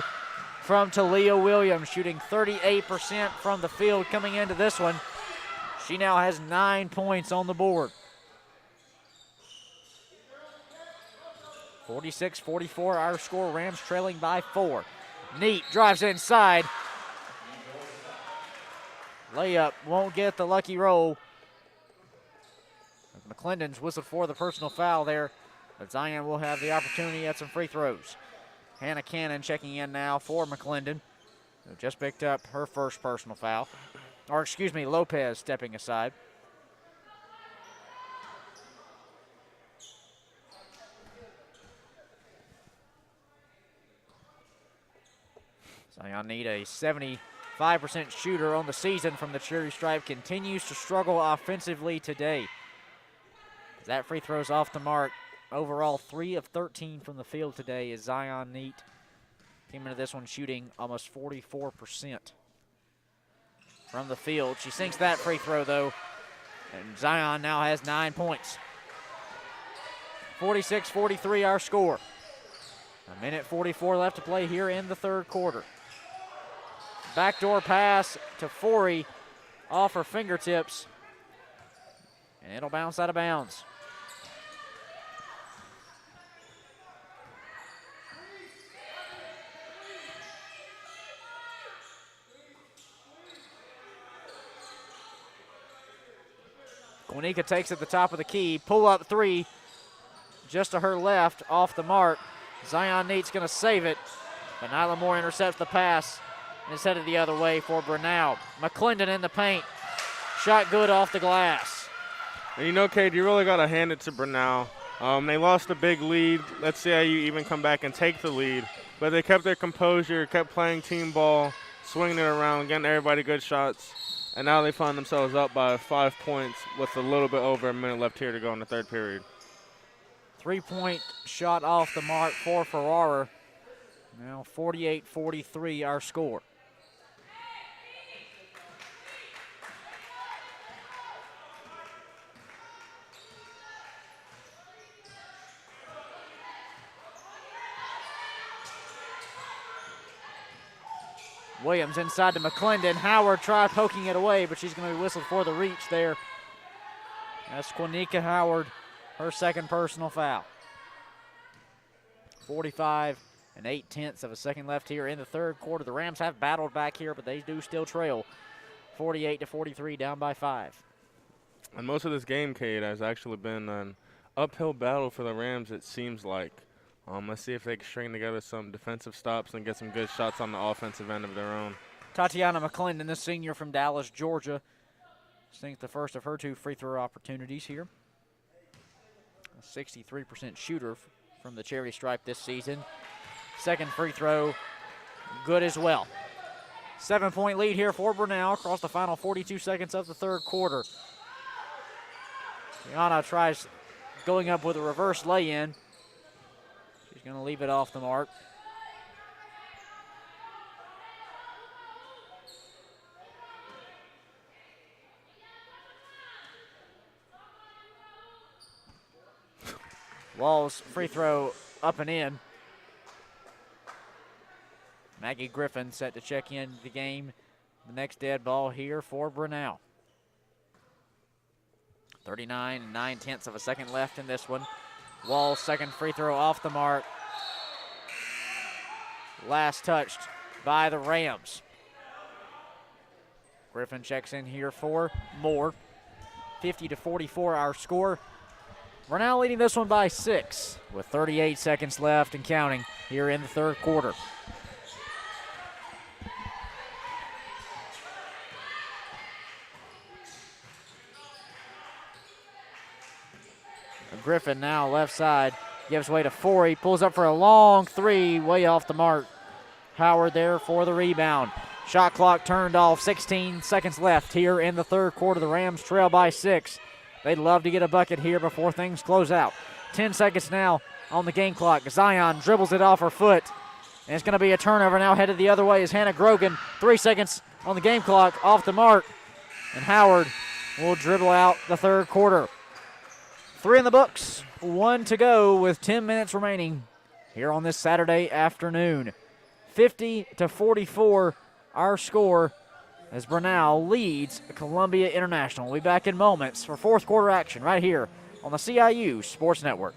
from Talia Williams, shooting 38% from the field coming into this one. She now has 9 points on the board. 46-44 our score. Rams trailing by 4. Neat drives inside. Layup won't get the lucky roll. McClendon's whistled for the personal foul there, but Zion will have the opportunity at some free throws. Hannah Cannon checking in now for McClendon, who just picked up her first personal foul. Or excuse me, Lopez stepping aside. Zion Neat, a 75% shooter on the season from the charity stripe, continues to struggle offensively today. That free throw's off the mark. Overall, 3 of 13 from the field today is Zion Neat. Came into this one shooting almost 44% from the field. She sinks that free throw, though, and Zion now has 9 points. 46-43 our score. 1:44 left to play here in the third quarter. Backdoor pass to Forey off her fingertips, and it'll bounce out of bounds. Quinnica takes at the top of the key. Pull up 3 just to her left off the mark. Zion Neat's going to save it, but Nyla Moore intercepts the pass and is headed the other way for Brenau. McClendon in the paint. Shot good off the glass. And you know, Cade, you really got to hand it to Brenau. They lost a big lead. Let's see how you even come back and take the lead. But they kept their composure, kept playing team ball, swinging it around, getting everybody good shots. And now they find themselves up by 5 points with a little bit over a minute left here to go in the third period. 3-point shot off the mark for Ferrara. Now 48-43 our score. Williams inside to McClendon. Howard tried poking it away, but she's going to be whistled for the reach there. That's Quinnica Howard, her second personal foul. 45 8/10 of a second left here in the third quarter. The Rams have battled back here, but they do still trail 48-43, down by 5. And most of this game, Cade, has actually been an uphill battle for the Rams, it seems like. Let's see if they can string together some defensive stops and get some good shots on the offensive end of their own. Tatiana McClendon, the senior from Dallas, Georgia, sinks the first of her 2 free throw opportunities here. A 63% shooter from the charity stripe this season. Second free throw, good as well. 7-point lead here for Brenau across the final 42 seconds of the third quarter. Tiana tries going up with a reverse lay-in. She's going to leave it off the mark. Walls free throw up and in. Maggie Griffin set to check in the game. The next dead ball here for Brenau. 39 and 9/10 of a second left in this one. Walls second free throw off the mark. Last touched by the Rams. Griffin checks in here for more. 50-44 our score. We're now leading this one by 6 with 38 seconds left and counting here in the third quarter. Griffin now left side, gives way to Forey, pulls up for a long three, way off the mark. Howard there for the rebound. Shot clock turned off, 16 seconds left here in the third quarter. The Rams trail by 6. They'd love to get a bucket here before things close out. 10 seconds now on the game clock. Zion dribbles it off her foot, and it's going to be a turnover now headed the other way as Hannah Grogan. 3 seconds on the game clock, off the mark, and Howard will dribble out the third quarter. 3 in the books, 1 to go with 10 minutes remaining here on this Saturday afternoon. 50-44 our score as Brenau leads Columbia International. We'll be back in moments for fourth quarter action right here on the CIU Sports Network.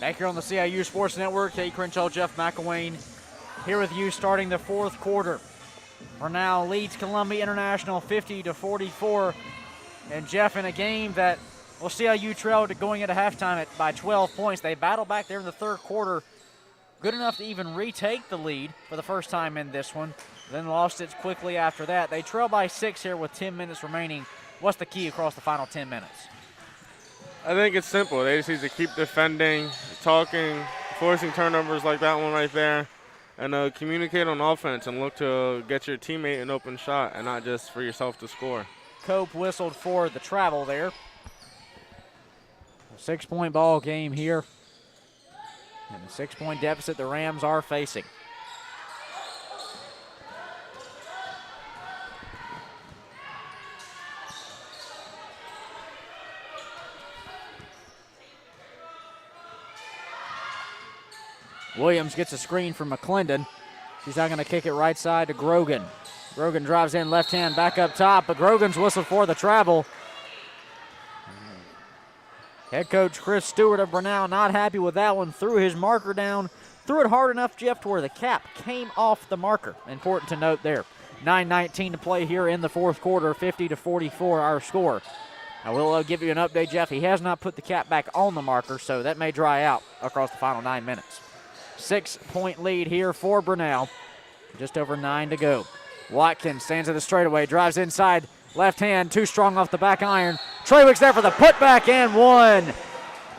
Back here on the CIU Sports Network, Kate Crenshaw, Jeff McElwain here with you starting the fourth quarter. Brenau leads Columbia International 50-44. And Jeff, in a game that, well, CIU trailed going into halftime by 12 points. They battled back there in the third quarter, good enough to even retake the lead for the first time in this one, then lost it quickly after that. They trail by 6 here with 10 minutes remaining. What's the key across the final 10 minutes? I think it's simple. They just need to keep defending, talking, forcing turnovers like that one right there, and communicate on offense and look to get your teammate an open shot and not just for yourself to score. Cope whistled for the travel there. A 6-point ball game here. And the 6-point deficit the Rams are facing. Williams gets a screen from McClendon. She's now going to kick it right side to Grogan. Grogan drives in left hand back up top, but Grogan's whistled for the travel. Head coach Chris Stewart of Brenau not happy with that one. Threw his marker down. Threw it hard enough, Jeff, to where the cap came off the marker. Important to note there. 9:19 to play here in the fourth quarter. 50-44 our score. I will give you an update, Jeff. He has not put the cap back on the marker, so that may dry out across the final 9 minutes. 6-point lead here for Brenau. Just over 9 to go. Watkins stands at the straightaway, drives inside, left hand, too strong off the back iron. Treywick's there for the putback and one.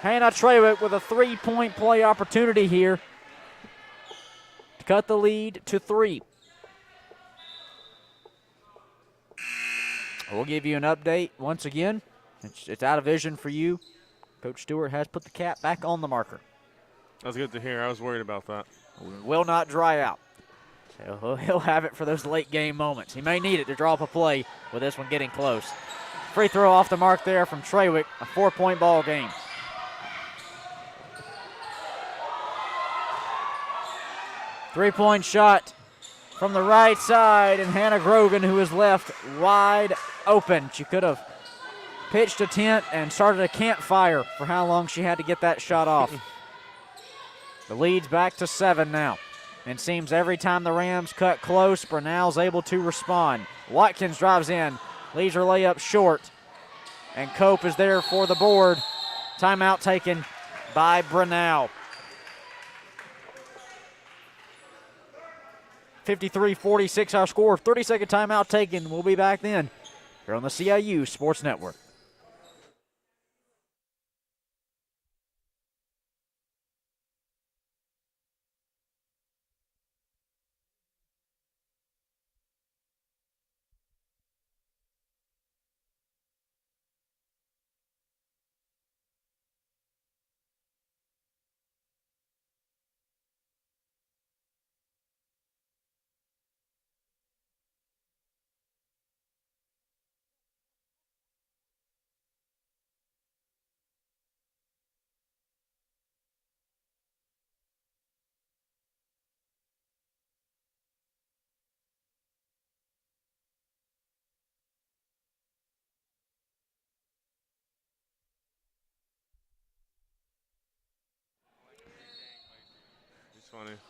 Hannah Treywick with a 3-point play opportunity here to cut the lead to 3. We'll give you an update once again. It's out of vision for you. Coach Stewart has put the cap back on the marker. That's good to hear. I was worried about that. Will not dry out. So he'll have it for those late game moments. He may need it to draw up a play with this one getting close. Free throw off the mark there from Treywick. A 4-point ball game. Three-point shot from the right side, and Hannah Grogan, who is left wide open. She could have pitched a tent and started a campfire for how long she had to get that shot off. The lead's back to 7 now. And seems every time the Rams cut close, Brenau's able to respond. Watkins drives in, leaves her layup short, and Cope is there for the board. Timeout taken by Brenau. 53-46 our score. 30-second timeout taken. We'll be back then here on the CIU Sports Network.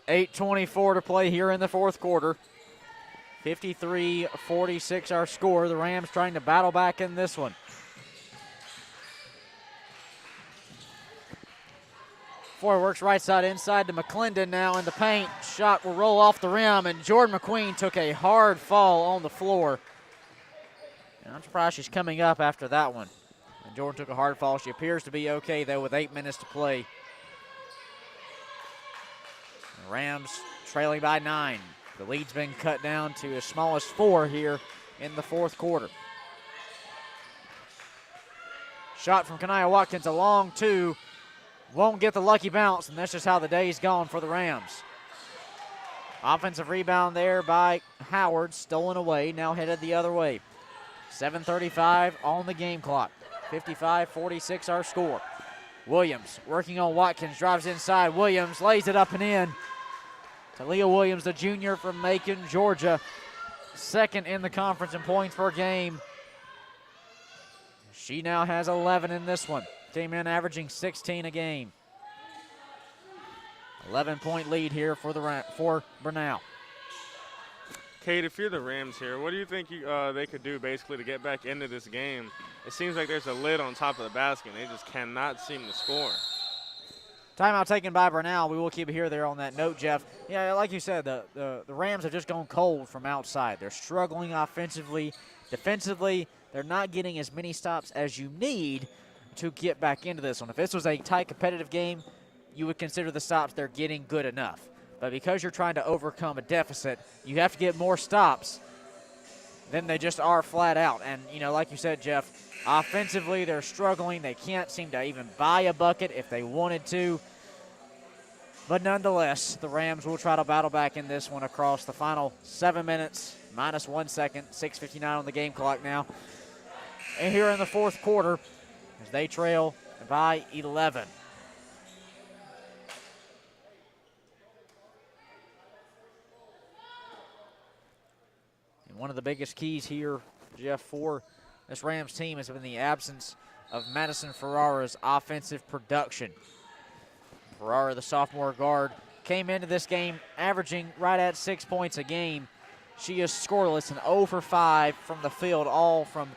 Funny. 8:24 to play here in the fourth quarter. 53-46 our score. The Rams trying to battle back in this one. Four works right side inside to McClendon now in the paint. Shot will roll off the rim, and Jordan McQueen took a hard fall on the floor. And I'm surprised she's coming up after that one. And Jordan took a hard fall. She appears to be okay, though, with 8 minutes to play. The Rams trailing by 9. The lead's been cut down to as small as 4 here in the fourth quarter. Shot from Kanaya Watkins, a long 2. Won't get the lucky bounce, and that's just how the day's gone for the Rams. Offensive rebound there by Howard, stolen away, now headed the other way. 7:35 on the game clock. 55-46 our score. Williams working on Watkins, drives inside. Williams lays it up and in. Talia Williams, the junior from Macon, Georgia, second in the conference in points per game. She now has 11 in this one. Came in averaging 16 a game. 11-point lead here for Brenau. Kate, if you're the Rams here, what do you think they could do basically to get back into this game? It seems like there's a lid on top of the basket, and they just cannot seem to score. Timeout taken by Brenau. We will keep it here there on that note, Jeff. Yeah, like you said, the Rams have just gone cold from outside. They're struggling offensively. Defensively, they're not getting as many stops as you need to get back into this one. If this was a tight competitive game, you would consider the stops they're getting good enough. But because you're trying to overcome a deficit, you have to get more stops than they just are flat out. And, you know, like you said, Jeff, offensively they're struggling. They can't seem to even buy a bucket if they wanted to. But nonetheless, the Rams will try to battle back in this one across the final 7 minutes, minus 1 second, 6:59 on the game clock now. And here in the fourth quarter, as they trail by 11. And one of the biggest keys here, Jeff, for this Rams team has been the absence of Madison Ferrara's offensive production. Ferrara, the sophomore guard, came into this game averaging right at 6 points a game. She is scoreless and 0 for 5 from the field, all from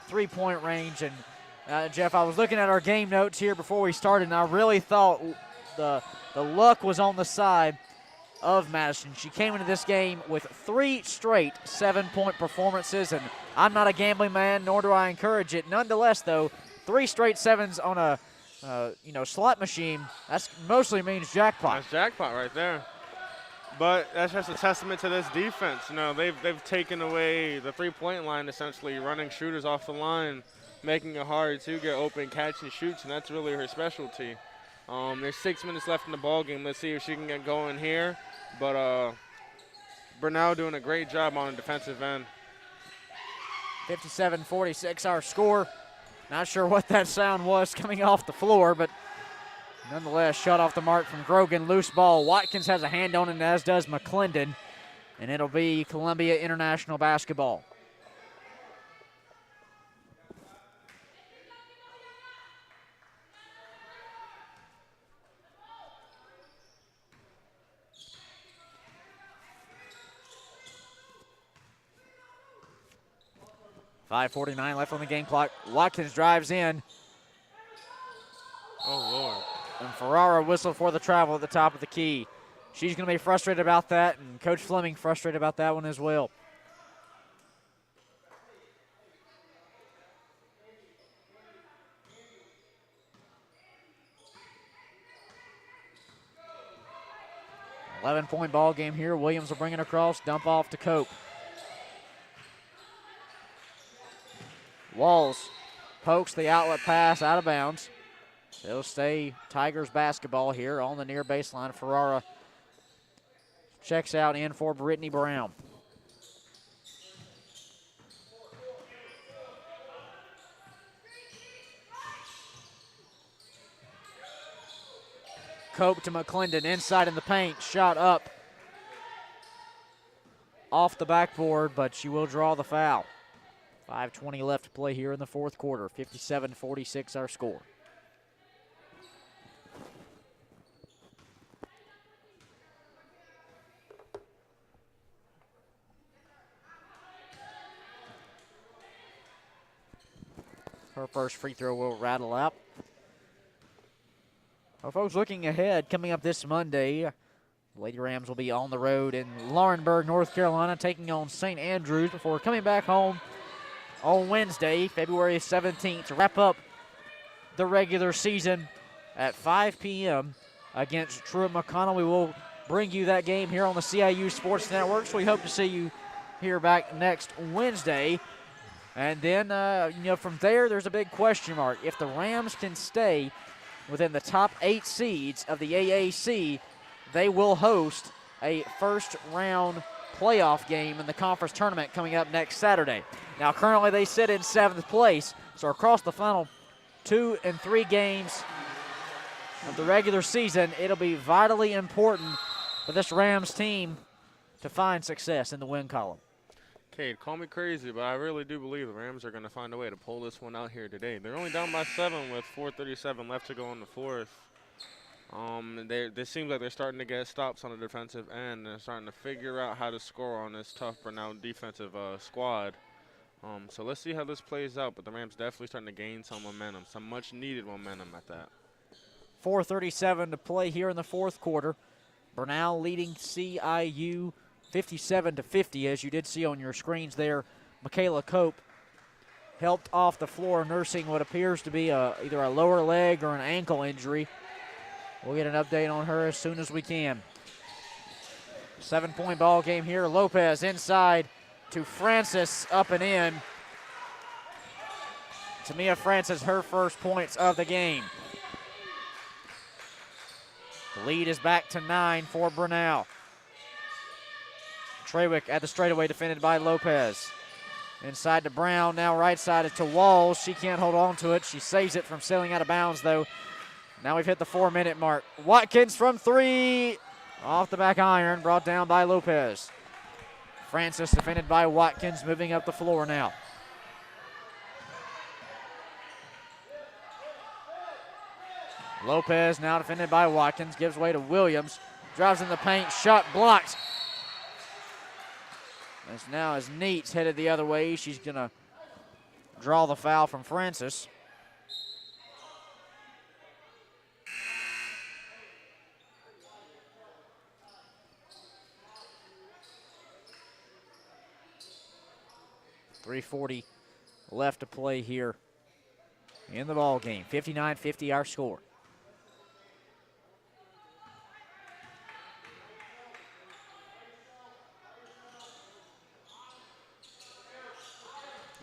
three-point range. And Jeff, I was looking at our game notes here before we started, and I really thought the luck was on the side of Madison. She came into this game with 3 straight 7-point performances, and I'm not a gambling man, nor do I encourage it. Nonetheless, though, 3 straight 7s on a slot machine, that mostly means jackpot. That's jackpot right there. But that's just a testament to this defense. You know, they've taken away the three-point line, essentially running shooters off the line, making it hard to get open, catch and shoots, and that's really her specialty. There's 6 minutes left in the ball game. Let's see if she can get going here. But Brenau doing a great job on the defensive end. 57-46 our score. Not sure what that sound was coming off the floor, but nonetheless, shot off the mark from Grogan. Loose ball. Watkins has a hand on it, as does McClendon, and it'll be Columbia International basketball. 5:49 left on the game clock. Watkins drives in. Oh, Lord. And Ferrara whistled for the travel at the top of the key. She's going to be frustrated about that, and Coach Fleming frustrated about that one as well. .11-point ball game here. Williams will bring it across, dump off to Cope. Walls pokes the outlet pass out of bounds. It'll stay Tigers basketball here on the near baseline. Ferrara checks out in for Brittany Brown. Cope to McClendon, inside in the paint, shot up off the backboard, but she will draw the foul. 5:20 left to play here in the fourth quarter. 57-46 our score. Her first free throw will rattle out. Well, folks, looking ahead, coming up this Monday, the Lady Rams will be on the road in Laurinburg, North Carolina, taking on St. Andrews before coming back home on Wednesday, February 17th, to wrap up the regular season at 5 p.m. against Truett McConnell. We will bring you that game here on the CIU Sports Network, so we hope to see you here back next Wednesday. And then, from there, there's a big question mark. If the Rams can stay within the top 8 seeds of the AAC, they will host a first-round playoff game in the conference tournament coming up next Saturday. Now, currently they sit in 7th place, so across the final 2 and 3 games of the regular season, it'll be vitally important for this Rams team to find success in the win column. Cade, call me crazy, but I really do believe the Rams are going to find a way to pull this one out here today. They're only down by 7 with 4:37 left to go in the fourth. It seems like they're starting to get stops on the defensive end. They're starting to figure out how to score on this tough Brenau defensive squad. So let's see how this plays out, but the Rams definitely starting to gain some momentum, some much-needed momentum at that. 4:37 to play here in the fourth quarter. Brenau leading CIU 57-50, as you did see on your screens there. Michaela Cope helped off the floor, nursing what appears to be either a lower leg or an ankle injury. We'll get an update on her as soon as we can. 7-point ball game here. Lopez inside to Francis, up and in. Tamia Francis, her first points of the game. The lead is back to 9 for Brenau. Trawick at the straightaway, defended by Lopez. Inside to Brown, now right sided to Walls. She can't hold on to it. She saves it from sailing out of bounds, though. Now we've hit the 4-minute mark. Watkins from 3. Off the back iron, brought down by Lopez. Francis defended by Watkins, moving up the floor now. Lopez now defended by Watkins, gives way to Williams. Drives in the paint, shot blocked. As Neats headed the other way, she's going to draw the foul from Francis. .340 left to play here in the ball game. 59-50 our score.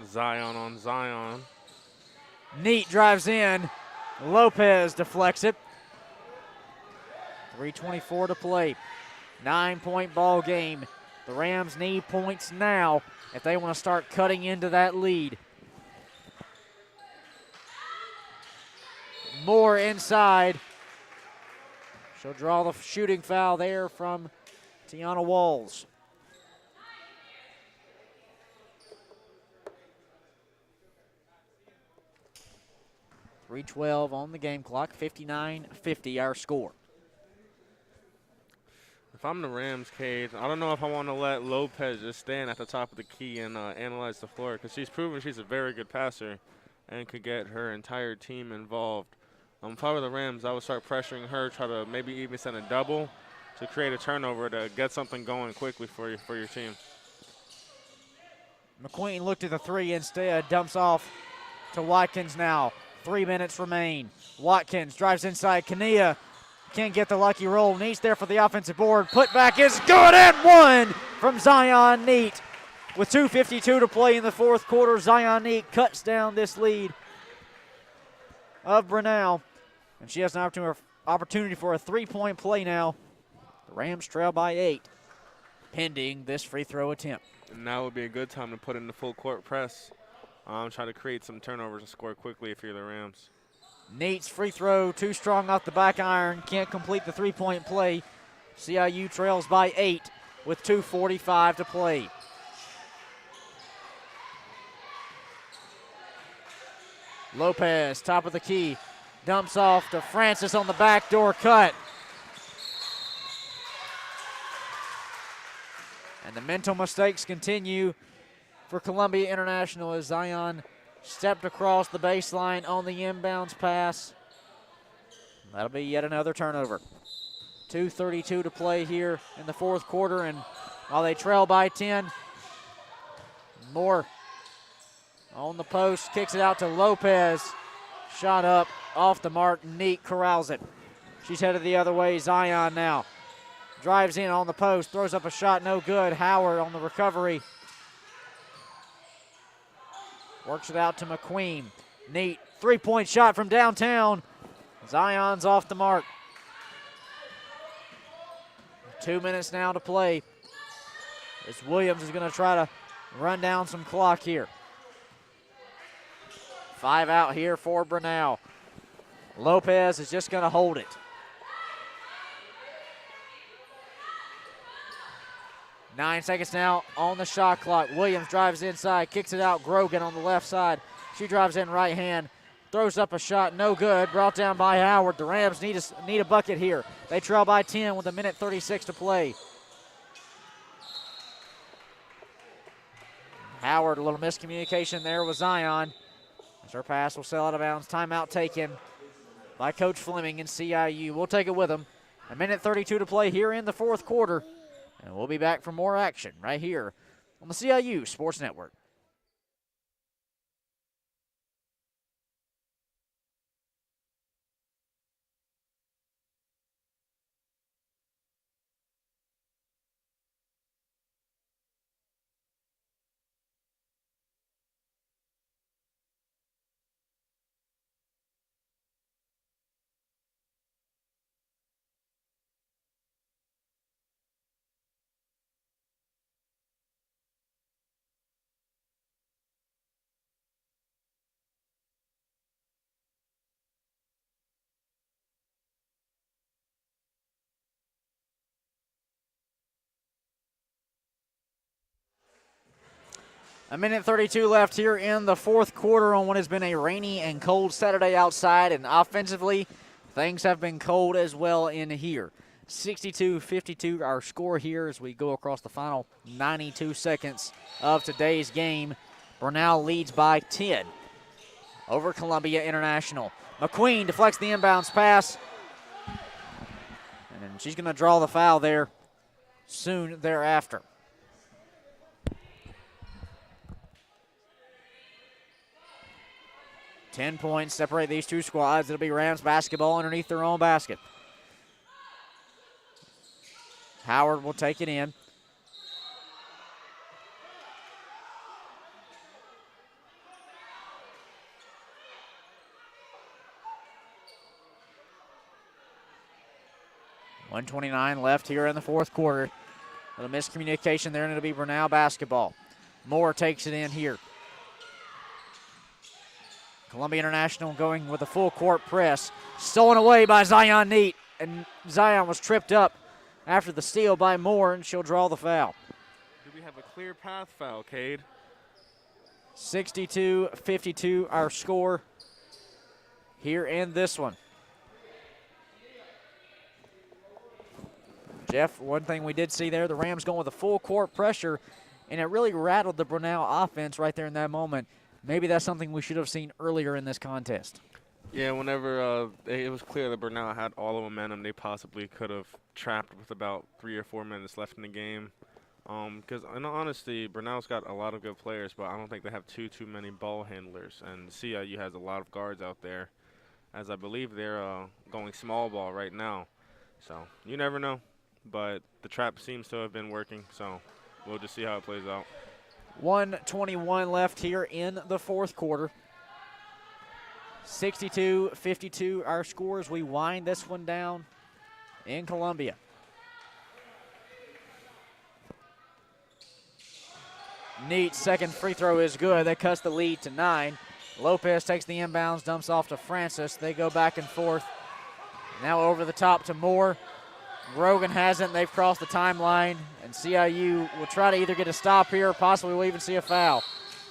Zion on Zion. Neat drives in. Lopez deflects it. 3:24 to play. 9-point ball game. The Rams need points now if they want to start cutting into that lead. Moore inside. She'll draw the shooting foul there from Tiana Walls. .312 on the game clock, 59-50 our score. If I'm the Rams, Cade, I don't know if I want to let Lopez just stand at the top of the key and analyze the floor, because she's proven she's a very good passer and could get her entire team involved. If I were the Rams, I would start pressuring her, try to maybe even send a double to create a turnover to get something going quickly for your team. McQueen looked at the three instead, dumps off to Watkins now. 3 minutes remain. Watkins drives inside. Kania can't get the lucky roll. Neat's there for the offensive board. Put back is good and one from Zion Neat. With 2:52 to play in the fourth quarter, Zion Neat cuts down this lead of Brenau. And she has an opportunity for a three-point play now. The Rams trail by 8, pending this free throw attempt. And now would be a good time to put in the full court press. Try to create some turnovers and score quickly if you're the Rams. Neat's free throw too strong off the back iron. Can't complete the three-point play. CIU trails by 8 with 2:45 to play. Lopez, top of the key, dumps off to Francis on the backdoor cut. And the mental mistakes continue for Columbia International as Zion stepped across the baseline on the inbounds pass. That'll be yet another turnover. 2:32 to play here in the fourth quarter, and while they trail by 10, Moore on the post, kicks it out to Lopez. Shot up, off the mark, Neat corrals it. She's headed the other way, Zion now. Drives in on the post, throws up a shot, no good. Howard on the recovery. Works it out to McQueen. Neat, three-point shot from downtown. Zion's off the mark. 2 minutes now to play. As Williams is going to try to run down some clock here. 5 out here for Brenau. Lopez is just going to hold it. 9 seconds now on the shot clock. Williams drives inside, kicks it out. Grogan on the left side. She drives in right hand, throws up a shot, no good. Brought down by Howard. The Rams need a bucket here. They trail by 10 with 1:36 to play. Howard, a little miscommunication there with Zion. As her pass will sail out of bounds. Timeout taken by Coach Fleming in CIU. We'll take it with them. 1:32 to play here in the fourth quarter. And we'll be back for more action right here on the CIU Sports Network. A 1:32 left here in the fourth quarter on what has been a rainy and cold Saturday outside, and offensively, things have been cold as well in here. 62-52 our score here as we go across the final 92 seconds of today's game. Brenau leads by 10 over Columbia International. McQueen deflects the inbounds pass, and then she's going to draw the foul there soon thereafter. 10 points separate these two squads. It'll be Rams basketball underneath their own basket. Howard will take it in. .129 left here in the fourth quarter. A little miscommunication there, and it'll be Brenau basketball. Moore takes it in here. Columbia International going with a full court press. Stolen away by Zion Neat, and Zion was tripped up after the steal by Moore, and she'll draw the foul. Do we have a clear path foul, Cade? 62-52 our score here in this one. Jeff, one thing we did see there, the Rams going with a full court pressure, and it really rattled the Brenau offense right there in that moment. Maybe that's something we should have seen earlier in this contest. Yeah, whenever it was clear that Brenau had all the momentum they possibly could have trapped with about 3 or 4 minutes left in the game. Because in all honesty, Brenau's got a lot of good players, but I don't think they have too many ball handlers. And CIU has a lot of guards out there, as I believe they're going small ball right now. So you never know. But the trap seems to have been working, so we'll just see how it plays out. 1:21 left here in the fourth quarter. 62-52 our scores. We wind this one down in Columbia. Neat second free throw is good. That cuts the lead to 9. Lopez takes the inbounds, dumps off to Francis. They go back and forth. Now over the top to Moore. Grogan hasn't. They've crossed the timeline, and CIU will try to either get a stop here or possibly we'll even see a foul.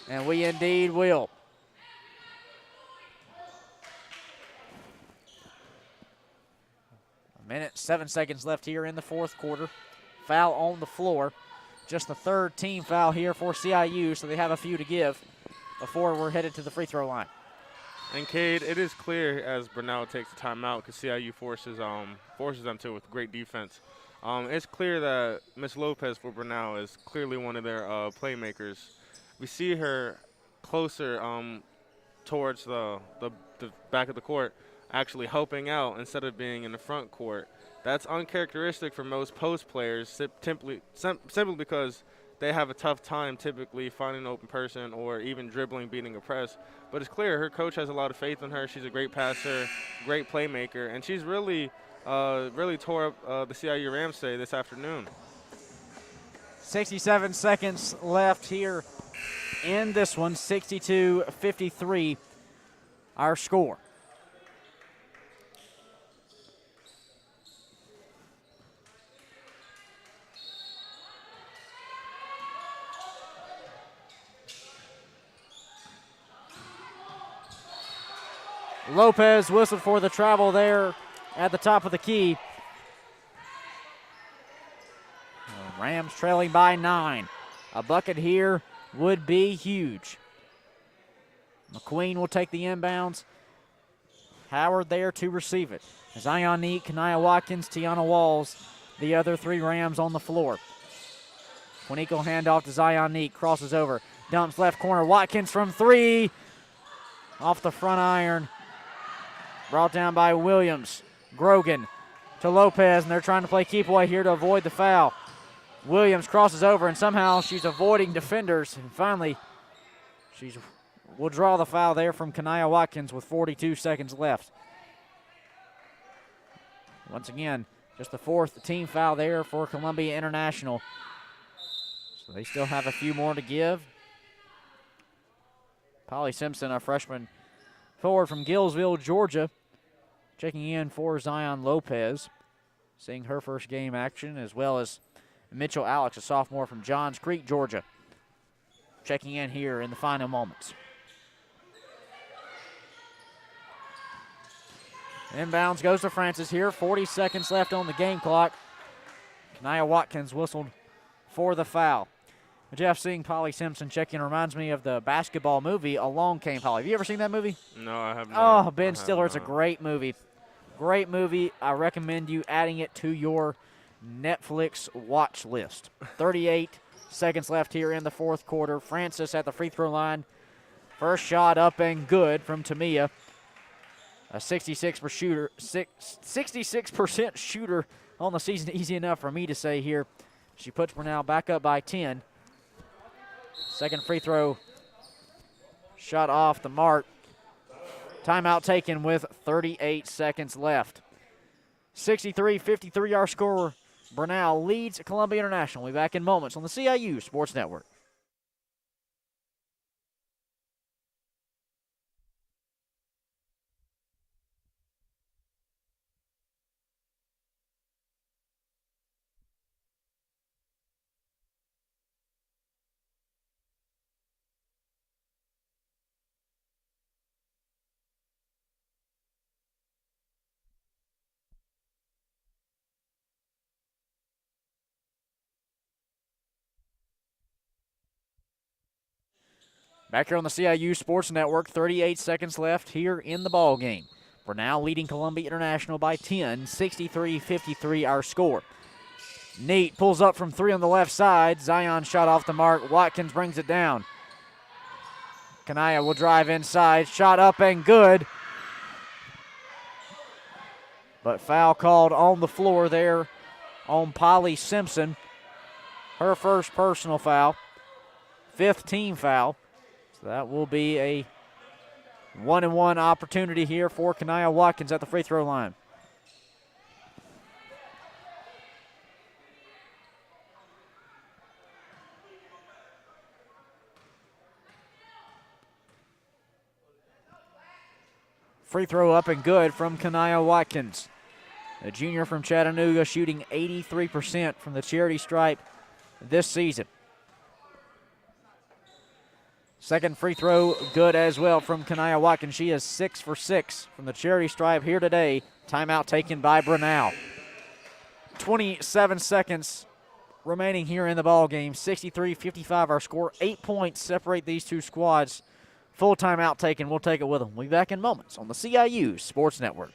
And we indeed will. A minute, 7 seconds left here in the fourth quarter. Foul on the floor. Just the third team foul here for CIU, so they have a few to give before we're headed to the free throw line. And Cade, it is clear as Brenau takes the timeout because CIU forces them to with great defense. It's clear that Miss Lopez for Brenau is clearly one of their playmakers. We see her closer towards the back of the court, actually helping out instead of being in the front court. That's uncharacteristic for most post players, simply because they have a tough time typically finding an open person or even dribbling, beating a press. But it's clear her coach has a lot of faith in her. She's a great passer, great playmaker, and she's really tore up the CIU Rams today this afternoon. 67 seconds left here in this one, 62-53 our score. Lopez whistled for the travel there at the top of the key. Rams trailing by 9. A bucket here would be huge. McQueen will take the inbounds. Howard there to receive it. Zion Neat, Kanaya Watkins, Tiana Walls, the other 3 Rams on the floor. Quinico handoff to Zion Neat, crosses over, dumps left corner. Watkins from 3, off the front iron. Brought down by Williams. Grogan to Lopez, and they're trying to play keep away here to avoid the foul. Williams crosses over, and somehow she's avoiding defenders. And finally, will draw the foul there from Kanaya Watkins with 42 seconds left. Once again, just the 4th team foul there for Columbia International. So they still have a few more to give. Polly Simpson, a freshman forward from Gillsville, Georgia, checking in for Zion Lopez, seeing her first game action, as well as Mitchell Alex, a sophomore from Johns Creek, Georgia, checking in here in the final moments. Inbounds goes to Francis here. 40 seconds left on the game clock. Kanaya Watkins whistled for the foul. Jeff, seeing Polly Simpson check in reminds me of the basketball movie Along Came Polly. Have you ever seen that movie? No, I have not. Oh, Ben Stiller. It's a great movie. Great movie. I recommend you adding it to your Netflix watch list. 38 seconds left here in the fourth quarter. Francis at the free throw line. First shot up and good from Tamia. A 66% shooter on the season. Easy enough for me to say here. She puts Brenau back up by 10. Second free throw shot off the mark. Timeout taken with 38 seconds left. 63-53 our score. Brenau leads Columbia International. We'll be back in moments on the CIU Sports Network. Back here on the CIU Sports Network, 38 seconds left here in the ball game. We're now leading Columbia International by 10, 63-53 our score. Neat pulls up from 3 on the left side. Zion shot off the mark. Watkins brings it down. Kanaya will drive inside. Shot up and good. But foul called on the floor there on Polly Simpson. Her first personal foul. 5th team foul. So that will be a 1-and-1 opportunity here for Kanaya Watkins at the free throw line. Free throw up and good from Kanaya Watkins. A junior from Chattanooga shooting 83% from the charity stripe this season. Second free throw good as well from Kanaya Watkins. She is 6 for 6 from the charity stripe here today. Timeout taken by Brenau. 27 seconds remaining here in the ball game. 63-55 our score. 8 points separate these two squads. Full timeout taken. We'll take it with them. We'll be back in moments on the CIU Sports Network.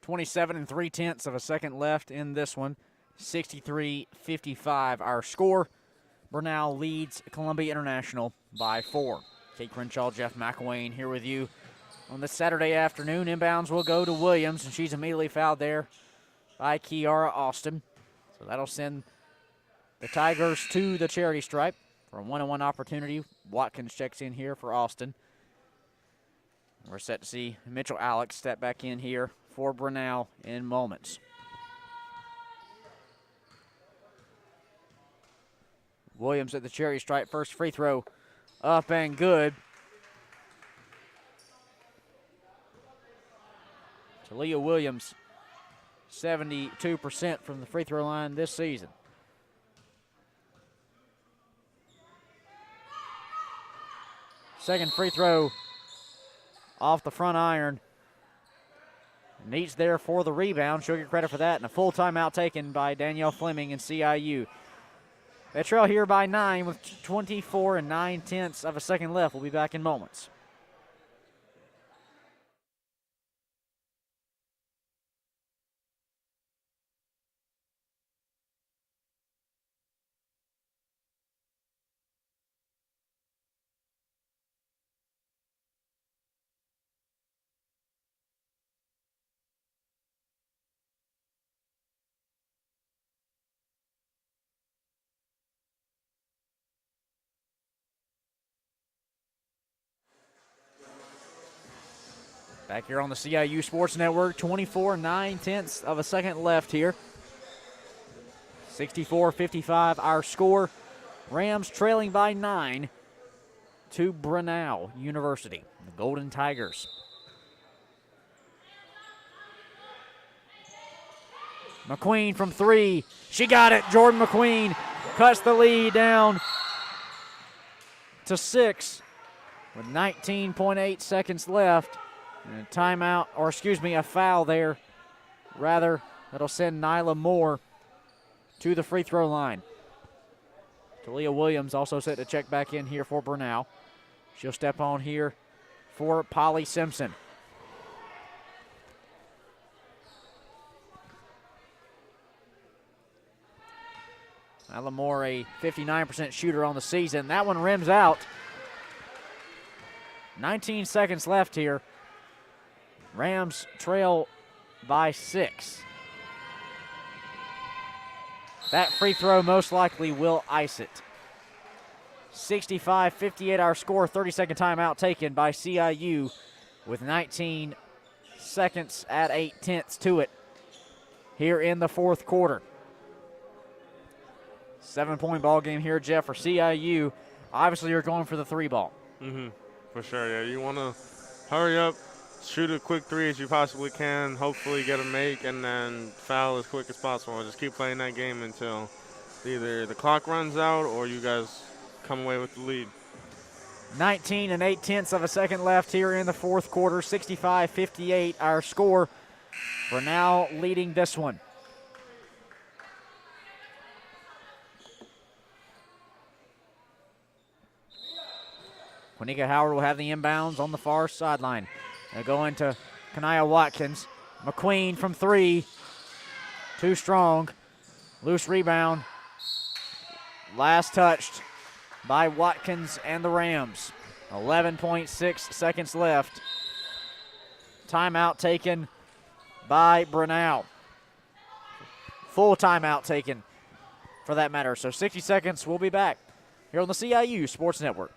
.27 3/10 of a second left in this one. 63-55 our score. Brenau leads Columbia International by 4. Kate Crenshaw, Jeff McElwain here with you on this Saturday afternoon. Inbounds will go to Williams, and she's immediately fouled there by Kiara Austin. So that'll send the Tigers to the charity stripe for a 1-on-1 opportunity. Watkins checks in here for Austin. We're set to see Mitchell Alex step back in here for Brenau in moments. Williams at the charity stripe. First free throw up and good. Talia Williams, 72% from the free throw line this season. Second free throw off the front iron. Neat's there for the rebound. She'll get credit for that. And a full timeout taken by Danielle Fleming and CIU. They trail here by 9 with 24 9/10 of a second left. We'll be back in moments. Back here on the CIU Sports Network, 24 9/10 of a second left here. 64-55 our score. Rams trailing by 9 to Brenau University, the Golden Tigers. McQueen from 3. She got it. Jordan McQueen cuts the lead down to 6 with 19.8 seconds left. And a timeout, or excuse me, a foul there. Rather, that'll send Nyla Moore to the free throw line. Talia Williams also set to check back in here for Brenau. She'll step on here for Polly Simpson. Nyla Moore, a 59% shooter on the season. That one rims out. 19 seconds left here. Rams trail by 6. That free throw most likely will ice it. 65-58 our score. 30-second timeout taken by CIU with 19 seconds, add 0.8 to it here in the fourth quarter. 7-point ball game here, Jeff, for CIU. Obviously, you're going for the 3 ball. For sure, yeah. You want to hurry up, shoot a quick 3 as you possibly can, hopefully get a make, and then foul as quick as possible. Just keep playing that game until either the clock runs out or you guys come away with the lead. 19 and 0.8 of a second left here in the fourth quarter. 65-58 our score. Brenau leading this one. Quinnica Howard will have the inbounds on the far sideline. They'll go into Kanaya Watkins. McQueen from 3. Too strong. Loose rebound. Last touched by Watkins and the Rams. 11.6 seconds left. Timeout taken by Brenau. Full timeout taken for that matter. So 60 seconds, we'll be back here on the CIU Sports Network.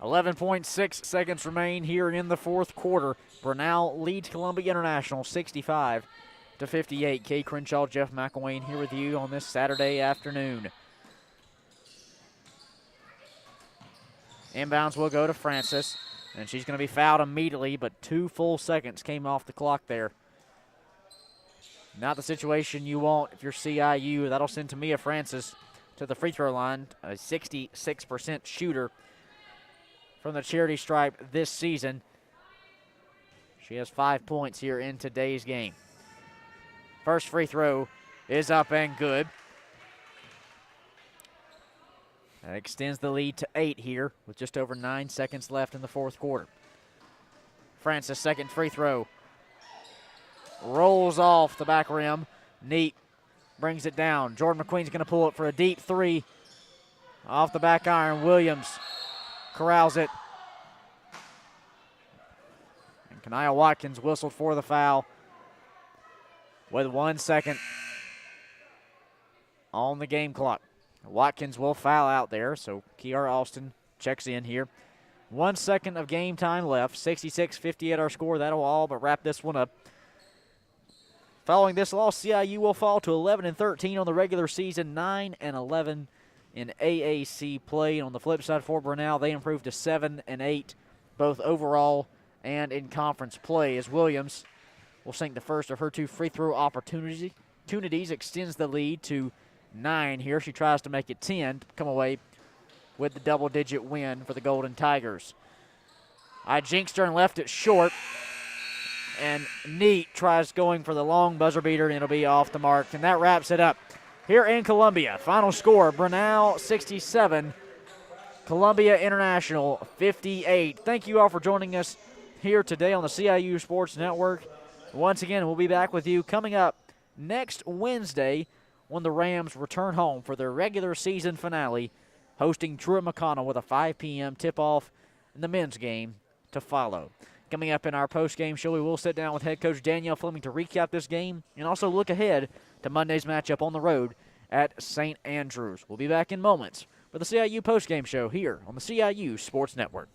.6 seconds remain here in the fourth quarter. Brenau leads Columbia International 65-58. Kay Crenshaw, Jeff McElwain here with you on this Saturday afternoon. Inbounds will go to Francis, and she's going to be fouled immediately, but 2 full seconds came off the clock there. Not the situation you want if you're CIU. That'll send Tamia Francis to the free throw line, a 66% shooter from the charity stripe this season. She has 5 points here in today's game. First free throw is up and good. That extends the lead to 8 here with just over 9 seconds left in the fourth quarter. Francis, second free throw. Rolls off the back rim. Neat brings it down. Jordan McQueen's going to pull it for a deep 3. Off the back iron, Williams corrals it. And Kanaya Watkins whistled for the foul with 1 second on the game clock. Watkins will foul out there, so Kiara Austin checks in here. 1 second of game time left. 66-58 our score. That'll all but wrap this one up. Following this loss, CIU will fall to 11-13 on the regular season, 9-11 in AAC play. And on the flip side for Brenau, they improved to 7-8, both overall and in conference play, as Williams will sink the first of her 2 free throw opportunities, extends the lead to 9 here. She tries to make it 10 to come away with the double-digit win for the Golden Tigers. I jinxed her and left it short. And Neat tries going for the long buzzer beater, and it'll be off the mark. And that wraps it up here in Columbia. Final score, Brenau 67, Columbia International 58. Thank you all for joining us here today on the CIU Sports Network. Once again, we'll be back with you coming up next Wednesday when the Rams return home for their regular season finale, hosting Truett McConnell with a 5 p.m. tip-off and the men's game to follow. Coming up in our post-game show, we will sit down with head coach Danielle Fleming to recap this game and also look ahead to Monday's matchup on the road at St. Andrews. We'll be back in moments for the CIU post-game show here on the CIU Sports Network.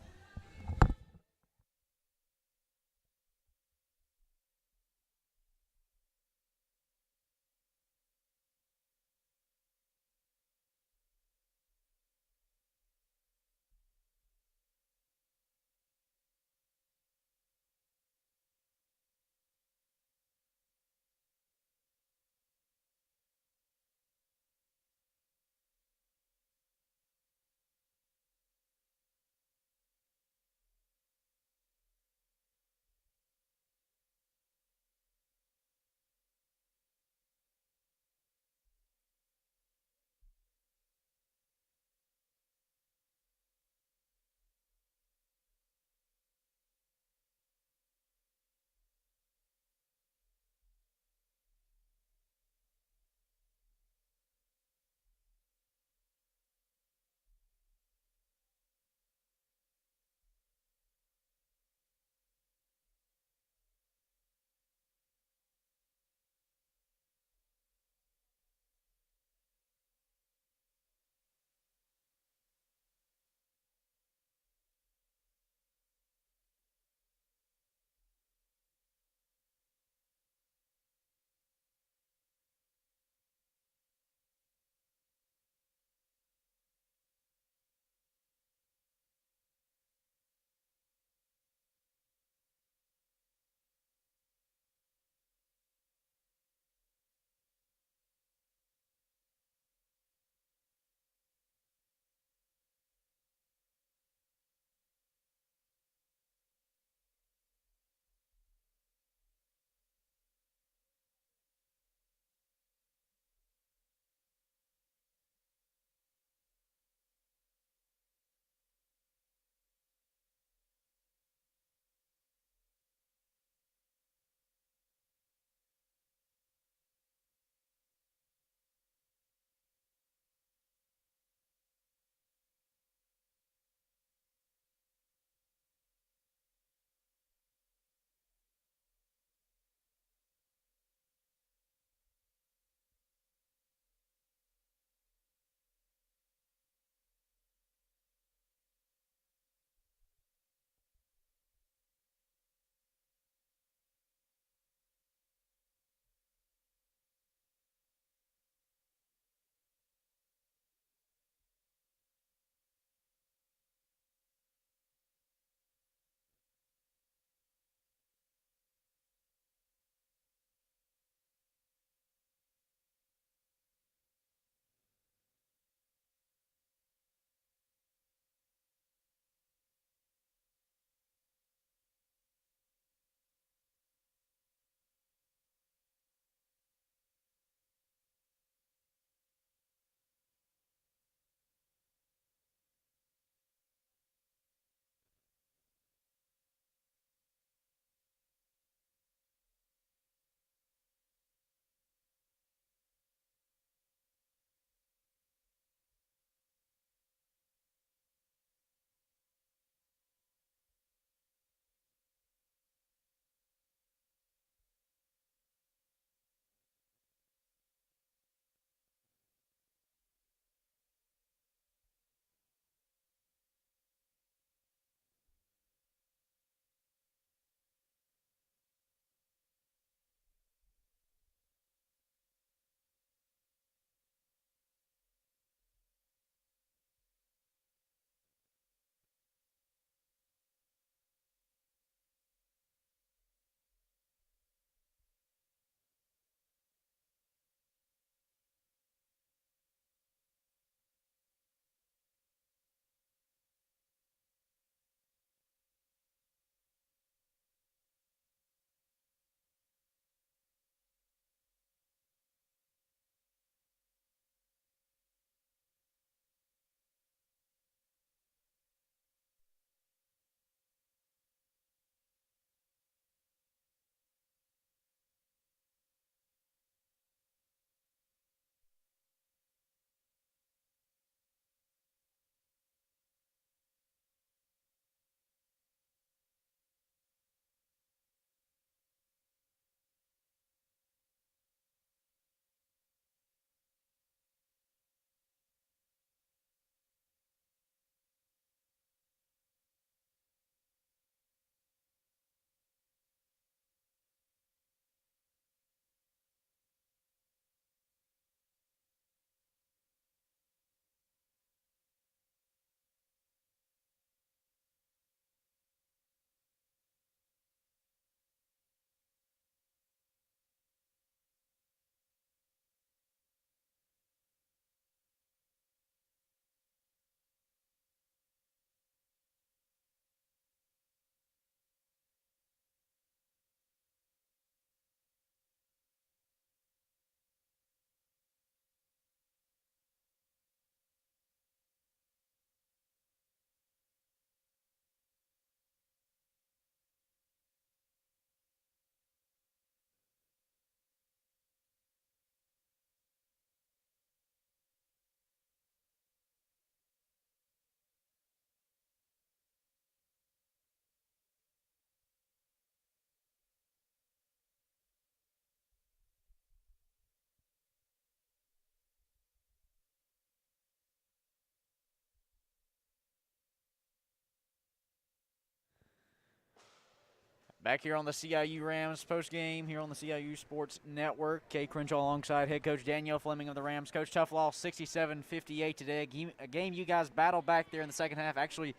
Back here on the CIU Rams post-game here on the CIU Sports Network. Kay Crenshaw alongside head coach Danielle Fleming of the Rams. Coach, tough loss, 67-58 today. A game you guys battled back there in the second half. Actually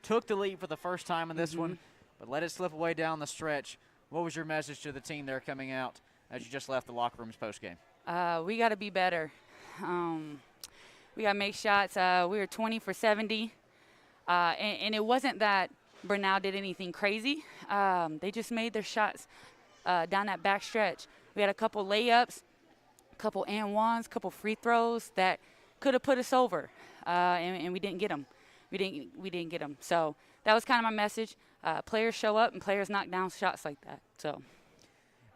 took the lead for the first time in this one, but let it slip away down the stretch. What was your message to the team there coming out as you just left the locker rooms post-game? We got to be better. We got to make shots. We were 20 for 70, and it wasn't that Brenau did anything crazy. They just made their shots down that back stretch. We had a couple layups, a couple and ones, a couple free throws that could have put us over, and we didn't get them. We didn't get them. So that was kind of my message. Players show up and players knock down shots like that. So.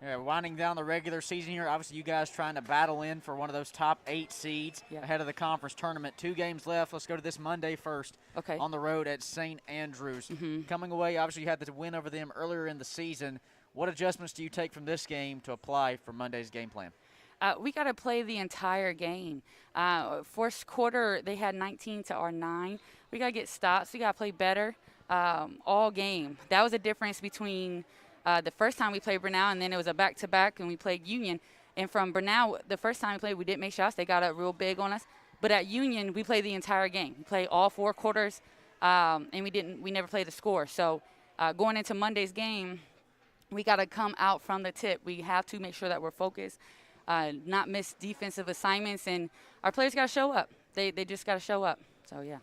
Yeah, winding down the regular season here. Obviously, you guys trying to battle in for one of those top 8 seeds ahead of the conference tournament. 2 games left. Let's go to this Monday first. Okay. On the road at St. Andrews. Coming away, obviously, you had the win over them earlier in the season. What adjustments do you take from this game to apply for Monday's game plan? We got to play the entire game. First quarter, they had 19 to our 9. We got to get stops. We got to play better all game. That was a difference between the first time we played Brenau, and then it was a back-to-back, and we played Union. And from Brenau, the first time we played, we didn't make shots. They got up real big on us. But at Union, we played the entire game. We played all 4 quarters, and we never played the score. So going into Monday's game, we got to come out from the tip. We have to make sure that we're focused, not miss defensive assignments, and our players got to show up. They just got to show up. So, yeah.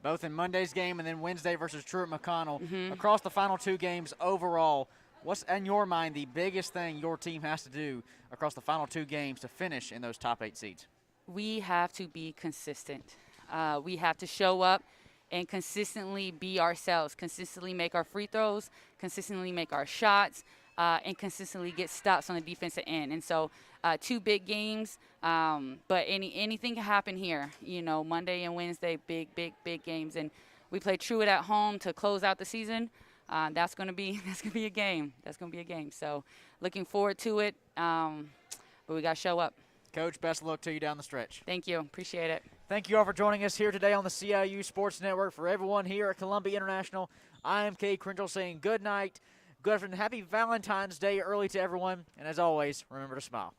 Both in Monday's game and then Wednesday versus Truett McConnell. Across the final 2 games overall, what's, in your mind, the biggest thing your team has to do across the final 2 games to finish in those top 8 seeds? We have to be consistent. We have to show up and consistently be ourselves, consistently make our free throws, consistently make our shots, and consistently get stops on the defensive end. And so 2 big games, but anything can happen here. You know, Monday and Wednesday, big games. And we play Truett at home to close out the season. That's gonna be a game. That's gonna be a game. So, looking forward to it. But we gotta show up. Coach, best of luck to you down the stretch. Thank you. Appreciate it. Thank you all for joining us here today on the CIU Sports Network. For everyone here at Columbia International, I am Kay Crenshaw saying good night, good afternoon, happy Valentine's Day early to everyone, and as always, remember to smile.